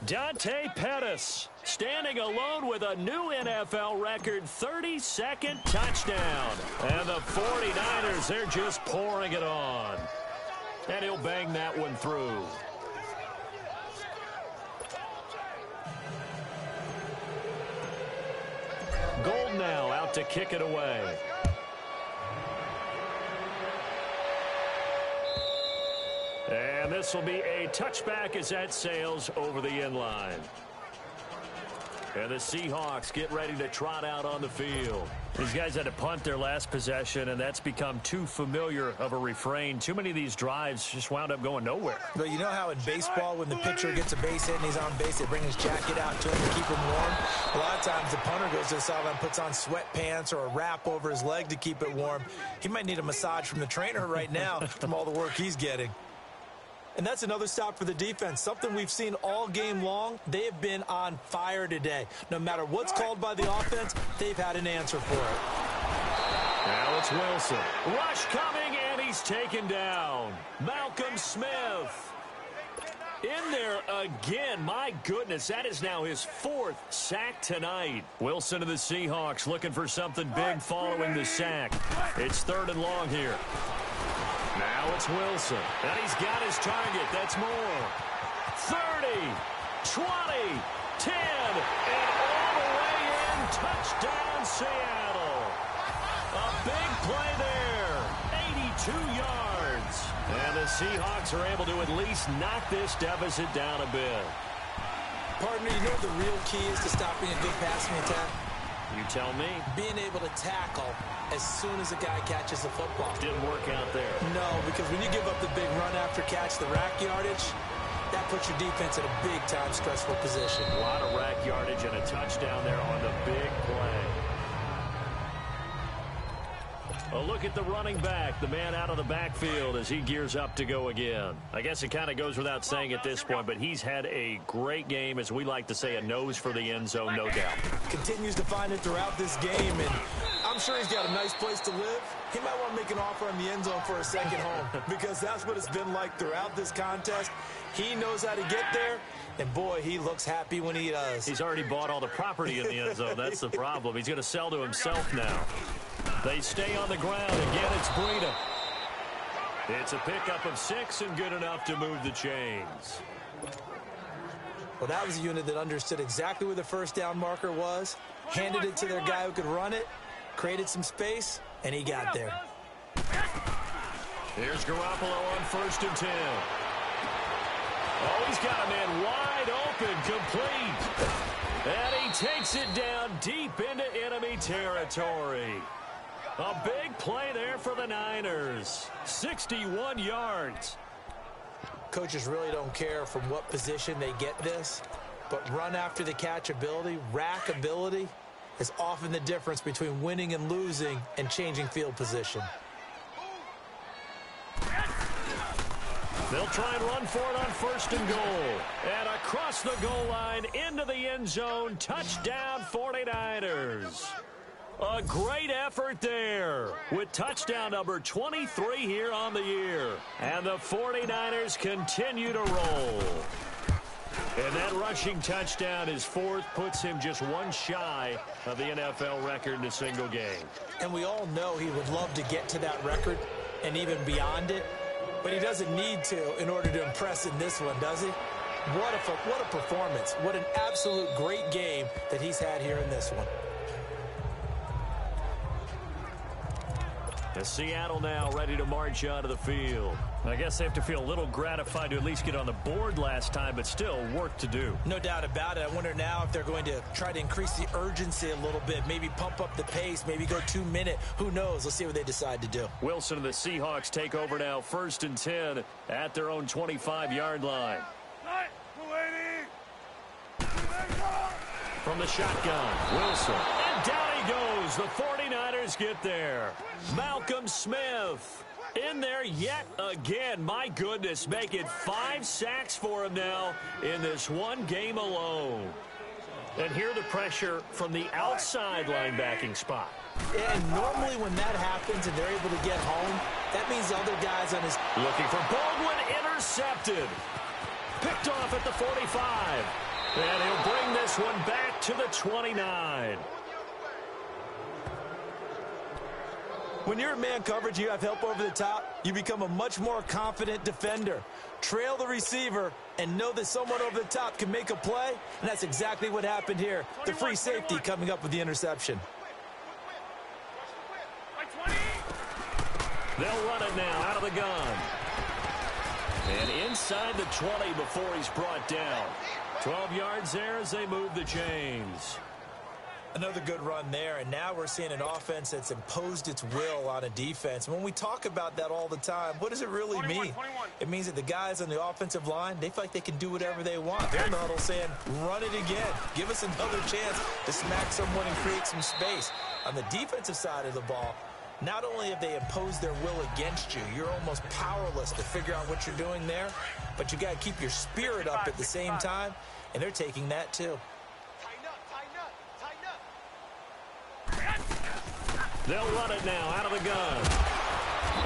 Dante Pettis standing alone with a new NFL record 32nd touchdown. And the 49ers, they're just pouring it on. And he'll bang that one through. Gold now out to kick it away. And this will be a touchback as that sails over the end line. And the Seahawks get ready to trot out on the field. These guys had to punt their last possession, and that's become too familiar of a refrain. Too many of these drives just wound up going nowhere. But you know how in baseball, when the pitcher gets a base hit and he's on base, they bring his jacket out to him to keep him warm? A lot of times the punter goes to the sideline, puts on sweatpants or a wrap over his leg to keep it warm. He might need a massage from the trainer right now from all the work he's getting. And that's another stop for the defense. Something we've seen all game long. They have been on fire today. No matter what's called by the offense, they've had an answer for it. Now it's Wilson. Rush coming, and he's taken down. Malcolm Smith In there again. My goodness, that is now his 4th sack tonight. Wilson of the Seahawks looking for something big following the sack. It's 3rd and long here. Now it's Wilson. And he's got his target. That's more. 30, 20, 10, and all the way in. Touchdown, Seattle. A big play there. 82 yards. And the Seahawks are able to at least knock this deficit down a bit. Partner, you know what the real key is to stopping a good passing attack? You tell me. Being able to tackle as soon as a guy catches the football. Didn't work out there. No, because when you give up the big run after catch, the rack yardage, that puts your defense in a big-time stressful position. A lot of rack yardage and a touchdown there on the big play. A look at the running back, the man out of the backfield as he gears up to go again. I guess it kind of goes without saying at this point, but he's had a great game, as we like to say, a nose for the end zone, no doubt. Continues to find it throughout this game, and I'm sure he's got a nice place to live. He might want to make an offer on the end zone for a second home, because that's what it's been like throughout this contest. He knows how to get there, and boy, he looks happy when he does. He's already bought all the property in the end zone. That's the problem. He's going to sell to himself now. They stay on the ground. Again, it's Breida. It's a pickup of 6 and good enough to move the chains. Well, that was a unit that understood exactly where the first down marker was, handed it to their guy who could run it, created some space, and he got there. Here's Garoppolo on 1st and 10. Oh, he's got a man wide open, complete. And he takes it down deep into enemy territory. A big play there for the Niners. 61 yards. Coaches really don't care from what position they get this, but run after the catch ability, rack ability, is often the difference between winning and losing and changing field position. They'll try and run for it on 1st and goal. And across the goal line into the end zone. Touchdown 49ers. A great effort there with touchdown number 23 here on the year. And the 49ers continue to roll. And that rushing touchdown, his 4th, puts him just one shy of the NFL record in a single game. And we all know he would love to get to that record and even beyond it. But he doesn't need to in order to impress in this one, does he? What a performance. What an absolute great game that he's had here in this one. As Seattle now ready to march onto the field. I guess they have to feel a little gratified to at least get on the board last time, but still work to do. No doubt about it. I wonder now if they're going to try to increase the urgency a little bit, maybe pump up the pace, maybe go 2-minute. Who knows? Let's see what they decide to do. Wilson and the Seahawks take over now 1st and 10 at their own 25-yard line. From the shotgun, Wilson. And down he goes. The 49ers get there. Malcolm Smith in there yet again. My goodness, make it 5 sacks for him now in this one game alone. And here the pressure from the outside linebacking spot. And normally when that happens and they're able to get home, that means the other guys on his... Looking for Baldwin, intercepted. Picked off at the 45. And he'll bring this one back to the 29. When you're in man coverage, you have help over the top, you become a much more confident defender. Trail the receiver and know that someone over the top can make a play, and that's exactly what happened here. The free safety coming up with the interception. They'll run it now out of the gun. And inside the 20 before he's brought down. 12 yards there as they move the chains. Another good run there, and now we're seeing an offense that's imposed its will on a defense. When we talk about that all the time, what does it really mean? It means that the guys on the offensive line, they feel like they can do whatever they want. They're in the huddle saying, run it again. Give us another chance to smack someone and create some space. On the defensive side of the ball, not only have they imposed their will against you, you're almost powerless to figure out what you're doing there, but you got to keep your spirit up at the same time, and they're taking that too. They'll run it now out of the gun.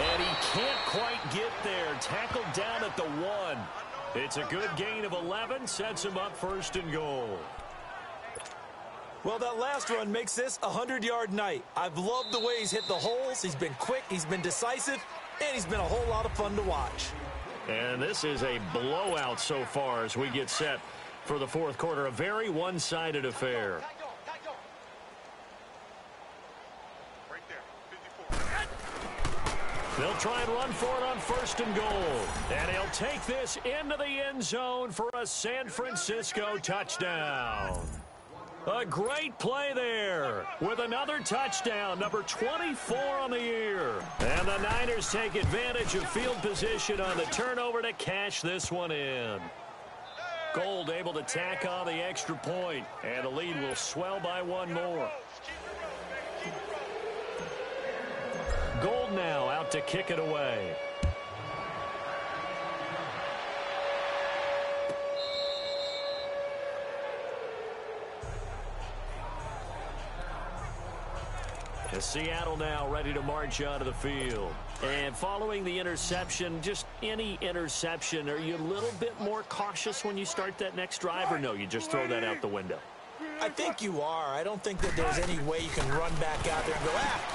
And he can't quite get there. Tackled down at the 1. It's a good gain of 11, sets him up first and goal. Well, that last run makes this a 100-yard night. I've loved the way he's hit the holes. He's been quick, he's been decisive, and he's been a whole lot of fun to watch. And this is a blowout so far as we get set for the fourth quarter. A very one-sided affair. Right there, 54. They'll try and run for it on first and goal. And he'll take this into the end zone for a San Francisco touchdown. A great play there with another touchdown, number 24 on the year. And the Niners take advantage of field position on the turnover to cash this one in. Gold able to tack on the extra point, and the lead will swell by one more. Gold now out to kick it away. Seattle now ready to march onto the field. And following the interception, just any interception, are you a little bit more cautious when you start that next drive, or no, you just throw that out the window? I think you are. I don't think that there's any way you can run back out there and go,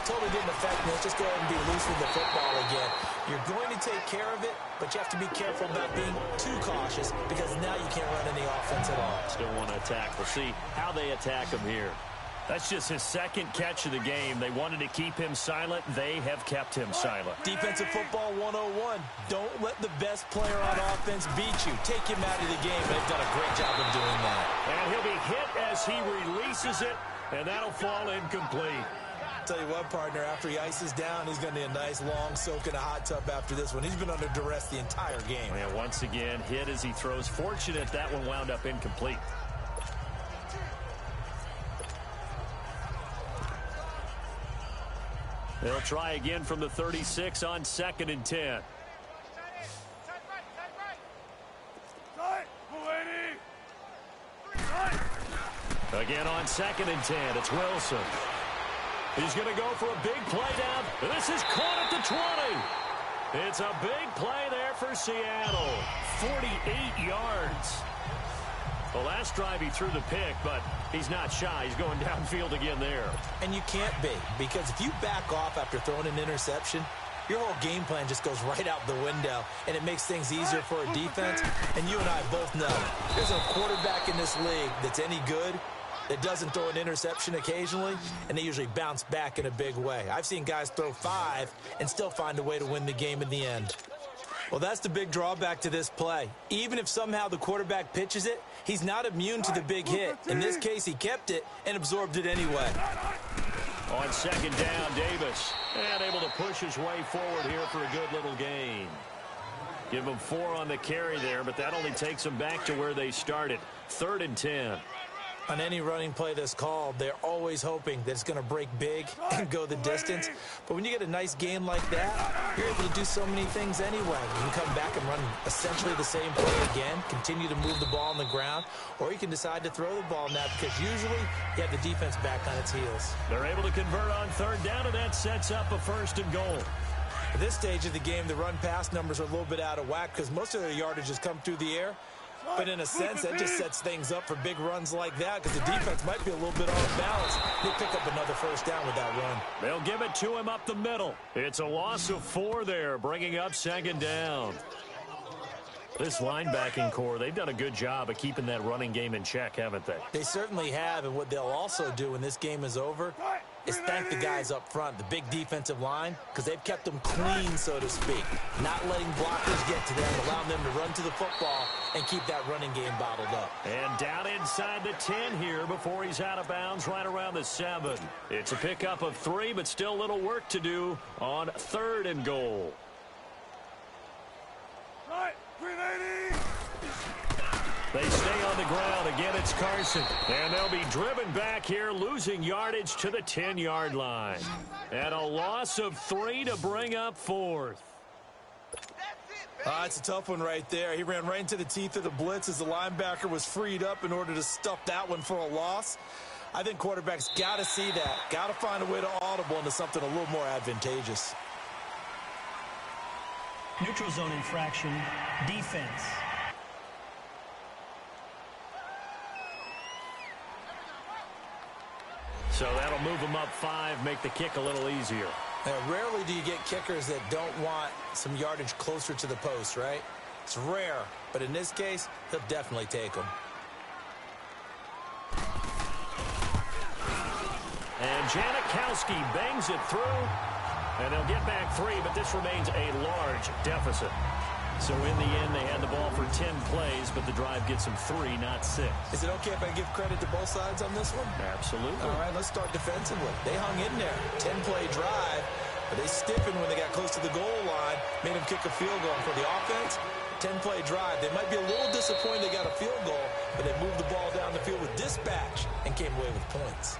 totally didn't affect me. Let's just go ahead and be loose with the football again. You're going to take care of it, but you have to be careful about being too cautious because now you can't run any offense at all. Still want to attack. We'll see how they attack him here. That's just his second catch of the game. They wanted to keep him silent. They have kept him silent. Defensive football 101. Don't let the best player on offense beat you. Take him out of the game. They've done a great job of doing that. And he'll be hit as he releases it, and that'll fall incomplete. Tell you what, partner, after he ices down, he's going to need a nice long soak in a hot tub after this one. He's been under duress the entire game. And once again, hit as he throws. Fortunate that one wound up incomplete. They'll try again from the 36 on 2nd and 10. Again on 2nd and 10, it's Wilson. He's going to go for a big play down. This is caught at the 20. It's a big play there for Seattle. 48 yards. The last drive he threw the pick, but he's not shy. He's going downfield again there. And you can't be, because if you back off after throwing an interception, your whole game plan just goes right out the window, and it makes things easier for a defense. And you and I both know there's a quarterback in this league that's any good that doesn't throw an interception occasionally, and they usually bounce back in a big way. I've seen guys throw 5 and still find a way to win the game in the end. Well, that's the big drawback to this play. Even if somehow the quarterback pitches it, he's not immune to the big hit. In this case, he kept it and absorbed it anyway. On 2nd down, Davis. And able to push his way forward here for a good little gain. Give him 4 on the carry there, but that only takes them back to where they started. 3rd and 10. On any running play that's called, they're always hoping that it's going to break big and go the distance. But when you get a nice gain like that, you're able to do so many things anyway. You can come back and run essentially the same play again, continue to move the ball on the ground, or you can decide to throw the ball now because usually you have the defense back on its heels. They're able to convert on 3rd down, and that sets up a 1st and goal. At this stage of the game, the run-pass numbers are a little bit out of whack because most of their yardage has come through the air. But in a sense, that just sets things up for big runs like that because the defense might be a little bit off balance. They pick up another 1st down with that run. They'll give it to him up the middle. It's a loss of 4 there, bringing up 2nd down. This linebacking core, they've done a good job of keeping that running game in check, haven't they? They certainly have, and what they'll also do when this game is over is thank the guys up front, the big defensive line, because they've kept them clean, so to speak. Not letting blockers get to them, allowing them to run to the football and keep that running game bottled up. And down inside the 10 here before he's out of bounds right around the 7. It's a pickup of 3, but still little work to do on 3rd and goal. They stay on the ground. Again, it's Carson. And they'll be driven back here, losing yardage to the 10-yard line. And a loss of 3 to bring up 4th. It's a tough one right there. He ran right into the teeth of the blitz as the linebacker was freed up in order to stuff that one for a loss. I think quarterbacks got to see that. Got to find a way to audible into something a little more advantageous. Neutral zone infraction, defense. So that'll move them up 5, make the kick a little easier. Now, rarely do you get kickers that don't want some yardage closer to the post, right? It's rare, but in this case, he'll definitely take them. And Janikowski bangs it through, and they'll get back 3, but this remains a large deficit. So in the end, they had the ball for 10 plays, but the drive gets them 3, not 6. Is it okay if I give credit to both sides on this one? Absolutely. All right, let's start defensively. They hung in there. 10-play drive, but they stiffened when they got close to the goal line, made them kick a field goal. For the offense, 10-play drive. They might be a little disappointed they got a field goal, but they moved the ball down the field with dispatch and came away with points.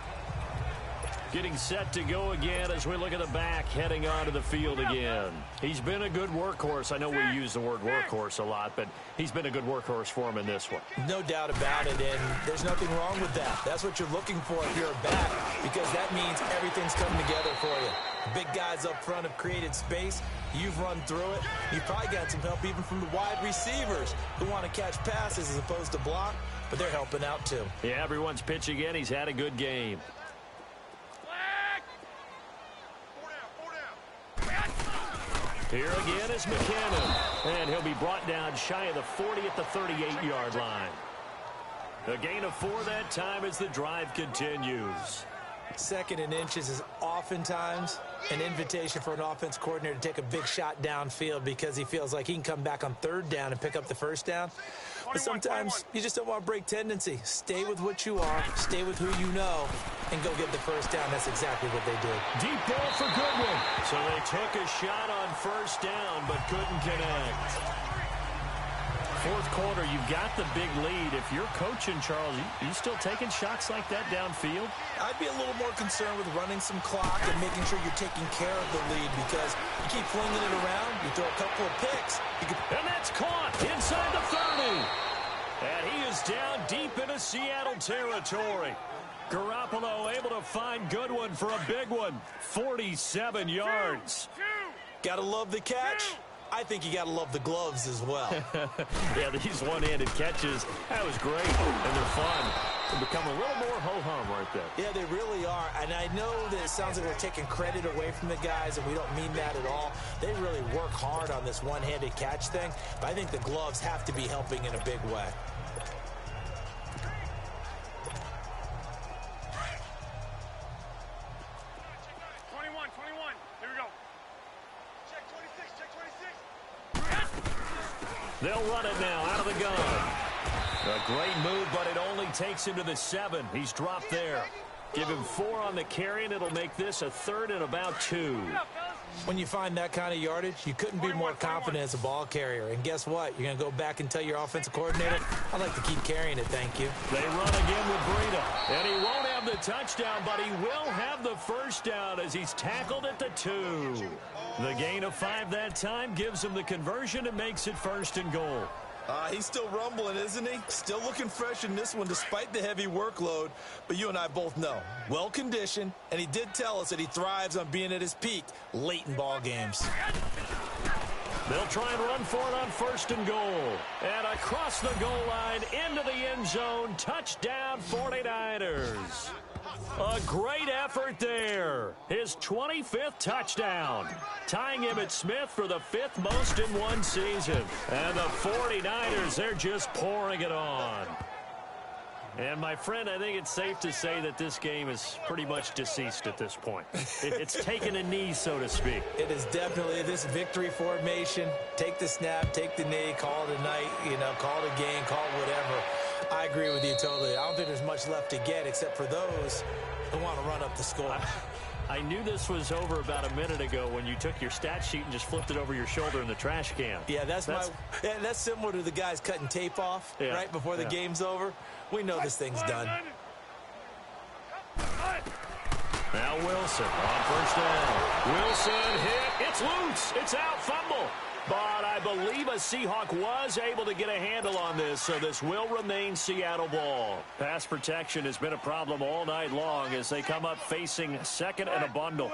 Getting set to go again as we look at the back, heading onto the field again. He's been a good workhorse. I know we use the word workhorse a lot, but he's been a good workhorse for him in this one. No doubt about it, and there's nothing wrong with that. That's what you're looking for if you're a back, because that means everything's coming together for you. Big guys up front have created space. You've run through it. You've probably got some help even from the wide receivers who want to catch passes as opposed to block, but they're helping out too. Yeah, everyone's pitching in. He's had a good game. Here again is McKinnon, and he'll be brought down shy of the 40 at the 38-yard line. A gain of 4 that time as the drive continues. Second and inches is oftentimes an invitation for an offense coordinator to take a big shot downfield because he feels like he can come back on 3rd down and pick up the 1st down. But sometimes you just don't want to break tendency. Stay with what you are, stay with who you know, and go get the 1st down. That's exactly what they did. Deep ball for Goodwin. So they took a shot on 1st down, but couldn't connect. 4th quarter, you've got the big lead. If you're coaching, Charles, you still taking shots like that downfield? I'd be a little more concerned with running some clock and making sure you're taking care of the lead, because you keep flinging it around, you throw a couple of picks. And that's caught inside the 30. And he is down deep into Seattle territory. Garoppolo able to find Goodwin for a big one. 47 yards. Gotta love the catch. I think you got to love the gloves as well. Yeah, these one-handed catches, that was great, and they're fun. They become a little more ho-hum right there. Yeah, they really are, and I know that it sounds like we're taking credit away from the guys, and we don't mean that at all. They really work hard on this one-handed catch thing, but I think the gloves have to be helping in a big way. They'll run it now out of the gun. A great move, but it only takes him to the 7. He's dropped there. Give him 4 on the carry, and it'll make this a 3rd and about 2. When you find that kind of yardage, you couldn't be more confident as a ball carrier. And guess what? You're going to go back and tell your offensive coordinator, I'd like to keep carrying it, thank you. They run again with Breida. And he won't have the touchdown, but he will have the 1st down as he's tackled at the 2. The gain of 5 that time gives him the conversion and makes it 1st and goal. He's still rumbling, isn't he? Still looking fresh in this one despite the heavy workload. But you and I both know, well-conditioned, and he did tell us that he thrives on being at his peak late in ball games. They'll try and run for it on 1st and goal. And across the goal line, into the end zone, touchdown 49ers. A great effort there. His 25th touchdown. Tying Emmitt Smith for the 5th most in one season. And the 49ers, they're just pouring it on. And, my friend, I think it's safe to say that this game is pretty much deceased at this point. It's taken a knee, so to speak. It is definitely this victory formation. Take the snap, take the knee, call it a night, call it a game, call it whatever. I agree with you totally. I don't think there's much left to get except for those who want to run up the score. I knew this was over about a minute ago when you took your stat sheet and just flipped it over your shoulder in the trash can. Yeah, that's similar to the guys cutting tape off right before the game's over. We know this thing's done. Now Wilson on 1st down. Wilson hit. It's loose. It's out. Fumble. But I believe a Seahawk was able to get a handle on this, so this will remain Seattle ball. Pass protection has been a problem all night long as they come up facing 2nd and a bundle.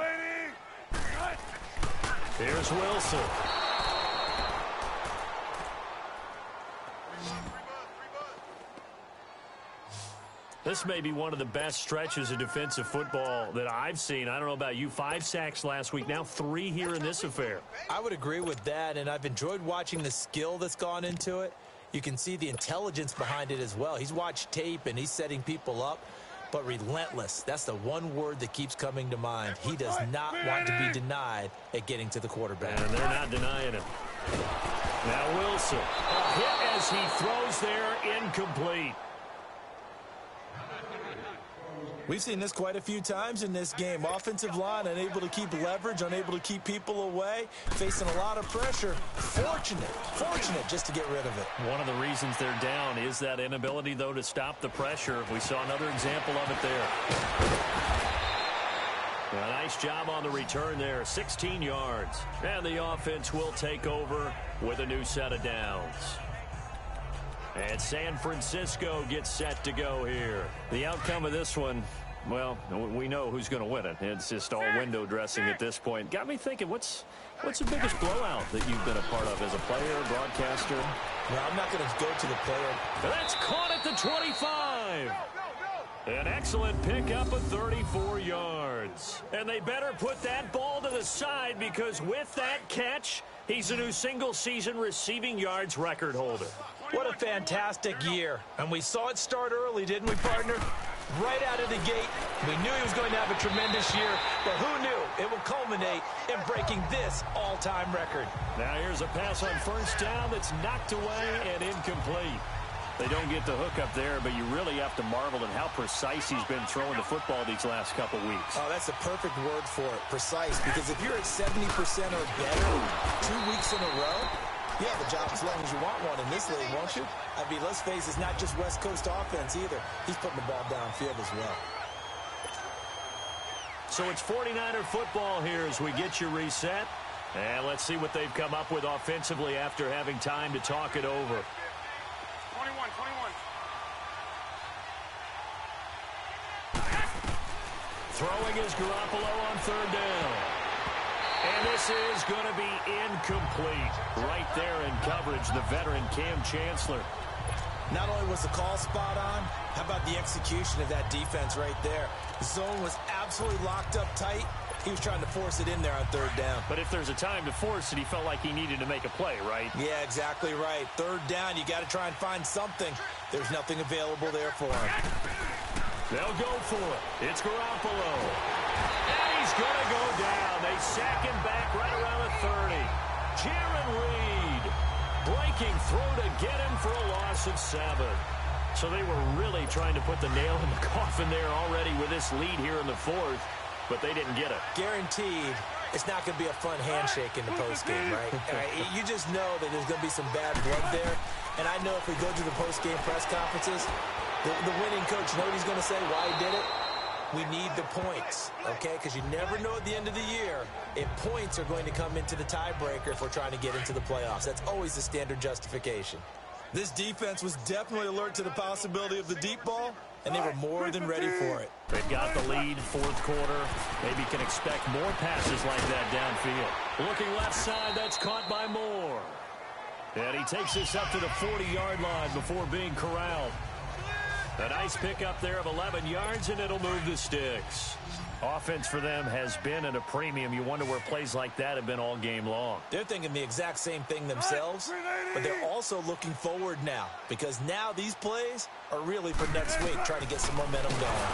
Here's Wilson. This may be one of the best stretches of defensive football that I've seen. I don't know about you. 5 sacks last week, now 3 here in this affair. I would agree with that, and I've enjoyed watching the skill that's gone into it. You can see the intelligence behind it as well. He's watched tape, and he's setting people up, but relentless. That's the one word that keeps coming to mind. He does not want to be denied at getting to the quarterback. And they're not denying it. Now Wilson. A hit as he throws there, incomplete. We've seen this quite a few times in this game. Offensive line unable to keep leverage, unable to keep people away, facing a lot of pressure. Fortunate just to get rid of it. One of the reasons they're down is that inability, though, to stop the pressure. We saw another example of it there. A nice job on the return there, 16 yards. And the offense will take over with a new set of downs. And San Francisco gets set to go here. The outcome of this one, well, we know who's going to win it. It's just all window dressing at this point. Got me thinking, what's the biggest blowout that you've been a part of as a player, broadcaster? No, I'm not going to go to the player. That's caught at the 25. An excellent pickup of 34 yards. And they better put that ball to the side because with that catch, he's a new single-season receiving yards record holder. What a fantastic year. And we saw it start early, didn't we, partner? Right out of the gate. We knew he was going to have a tremendous year, but who knew it would culminate in breaking this all-time record. Now here's a pass on first down that's knocked away and incomplete. They don't get the hook up there, but you really have to marvel at how precise he's been throwing the football these last couple weeks. Oh, that's the perfect word for it, precise, because if you're at 70% or better 2 weeks in a row, you have a job as long as you want one in this league, won't you? I mean, let's face it, it's not just West Coast offense either. He's putting the ball downfield as well. So it's 49er football here as we get you reset. And let's see what they've come up with offensively after having time to talk it over. 21. Throwing is Garoppolo on third down. And this is going to be incomplete. Right there in coverage, the veteran Cam Chancellor. Not only was the call spot on, how about the execution of that defense right there? The zone was absolutely locked up tight. He was trying to force it in there on third down. But if there's a time to force it, he felt like he needed to make a play, right? Yeah, exactly right. Third down, you got to try and find something. There's nothing available there for him. They'll go for it. It's Garoppolo. And he's going to go down. They sack him back right around the 30. Jaron Reed breaking through to get him for a loss of 7. So they were really trying to put the nail in the coffin there already with this lead here in the fourth, but they didn't get it. Guaranteed, it's not going to be a fun handshake in the postgame, right? You just know that there's going to be some bad blood there. And I know if we go to the postgame press conferences, the winning coach, you know what he's going to say, why he did it? We need the points, okay? Because you never know at the end of the year if points are going to come into the tiebreaker if we're trying to get into the playoffs. That's always the standard justification. This defense was definitely alert to the possibility of the deep ball, and they were more than ready for it. They've got the lead, fourth quarter. Maybe can expect more passes like that downfield. Looking left side, that's caught by Moore. And he takes this up to the 40-yard line before being corralled. A nice pickup there of 11 yards, and it'll move the sticks. Offense for them has been at a premium. You wonder where plays like that have been all game long. They're thinking the exact same thing themselves, but they're also looking forward now because now these plays are really for next week, trying to get some momentum going.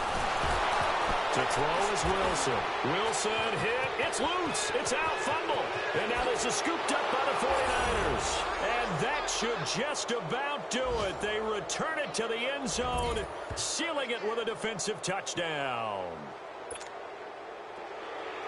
To throw is Wilson. Wilson hit. It's loose. It's out. Fumble. And now this is scooped up by the 49ers. And that should just about do it. They return it to the end zone, sealing it with a defensive touchdown.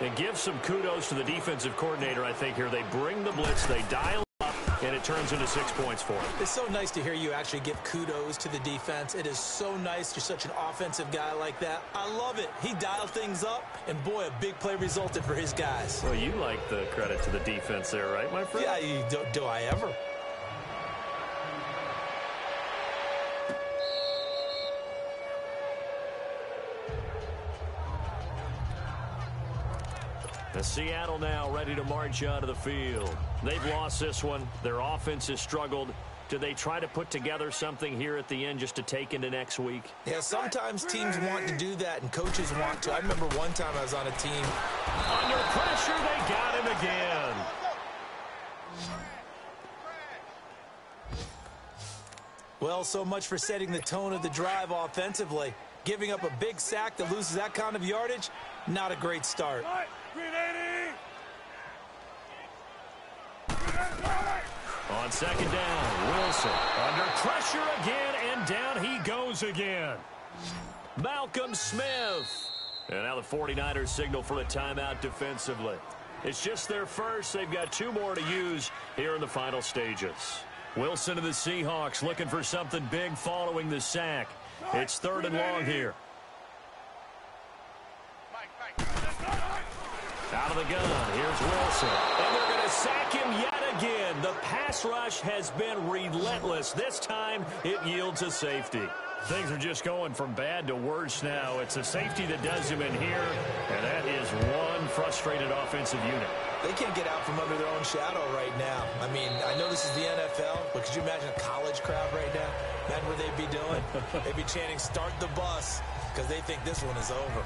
And give some kudos to the defensive coordinator, I think, here. They bring the blitz, they dial up, and it turns into 6 points for them. It's so nice to hear you actually give kudos to the defense. It is so nice. You're such an offensive guy like that. I love it. He dialed things up, and boy, a big play resulted for his guys. Well, you like the credit to the defense there, right, my friend? Yeah, do I ever? The Seattle now ready to march out of the field. They've lost this one. Their offense has struggled. Do they try to put together something here at the end just to take into next week? Yeah, sometimes teams want to do that, and coaches want to. I remember one time I was on a team. Under pressure, they got him again. Well, so much for setting the tone of the drive offensively. Giving up a big sack that loses that kind of yardage, not a great start. On second down, Wilson under pressure again, and down he goes again. Malcolm Smith. And now the 49ers signal for a timeout defensively. It's just their first. They've got 2 more to use here in the final stages. Wilson of the Seahawks looking for something big following the sack. It's 3rd and long here. Out of the gun, here's Wilson. And they're going to sack him yet again. The pass rush has been relentless. This time, it yields a safety. Things are just going from bad to worse now. It's a safety that does him in here, and that is one frustrated offensive unit. They can't get out from under their own shadow right now. I mean, I know this is the NFL, but could you imagine a college crowd right now? Imagine what they'd be doing. They'd be chanting, "Start the bus," because they think this one is over.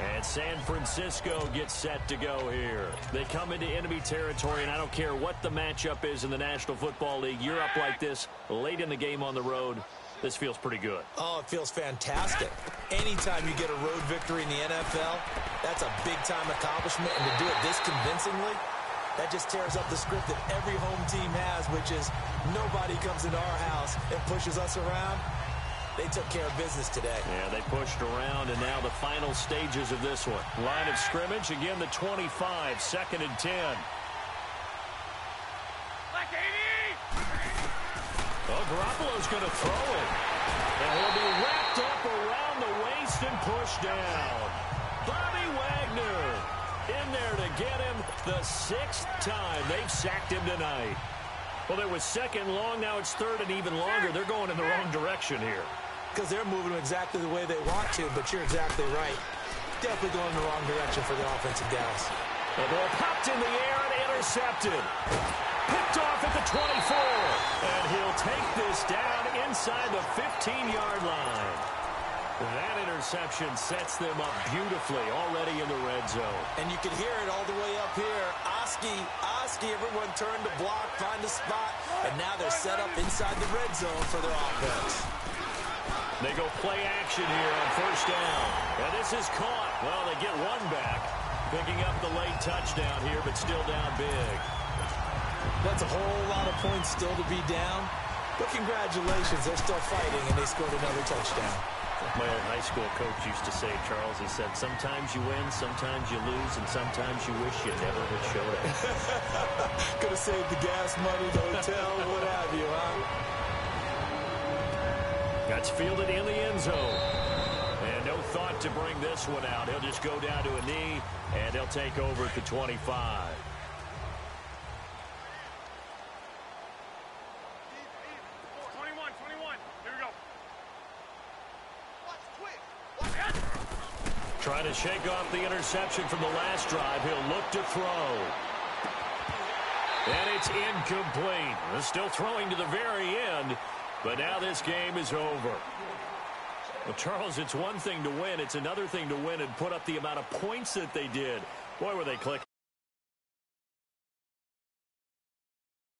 And San Francisco gets set to go here. They come into enemy territory, and I don't care what the matchup is in the National Football League. You're up like this late in the game on the road. This feels pretty good. Oh, it feels fantastic. Anytime you get a road victory in the NFL, that's a big-time accomplishment. And to do it this convincingly, that just tears up the script that every home team has, which is nobody comes into our house and pushes us around. They took care of business today. Yeah, they pushed around, and now the final stages of this one. Line of scrimmage, again the 25, 2nd and 10. Oh, Garoppolo's going to throw it. And he'll be wrapped up around the waist and pushed down. Bobby Wagner in there to get him the 6th time they've sacked him tonight. Well, it was 2nd long. Now it's 3rd and even longer. They're going in the wrong direction here. Because they're moving exactly the way they want to, but you're exactly right. Definitely going in the wrong direction for the offensive guys. The ball popped in the air and intercepted. Picked off at the 24. And he'll take this down inside the 15-yard line. That interception sets them up beautifully already in the red zone. And you can hear it all the way up here. Oski, everyone turned to block, find a spot, and now they're set up inside the red zone for their offense. They go play action here on 1st down. And this is caught. Well, they get one back. Picking up the late touchdown here, but still down big. That's a whole lot of points still to be down. But congratulations, they're still fighting, and they scored another touchdown. My old high school coach used to say, Charles, he said, sometimes you win, sometimes you lose, and sometimes you wish you never had showed up. Could have saved the gas money, the hotel, what have you, huh? That's fielded in the end zone. And no thought to bring this one out. He'll just go down to a knee, and they'll take over at the 25. 21. Here we go. Trying to shake off the interception from the last drive. He'll look to throw. And it's incomplete. They're still throwing to the very end, but now this game is over. Well, Charles, it's one thing to win. It's another thing to win and put up the amount of points that they did. Boy, were they clicking.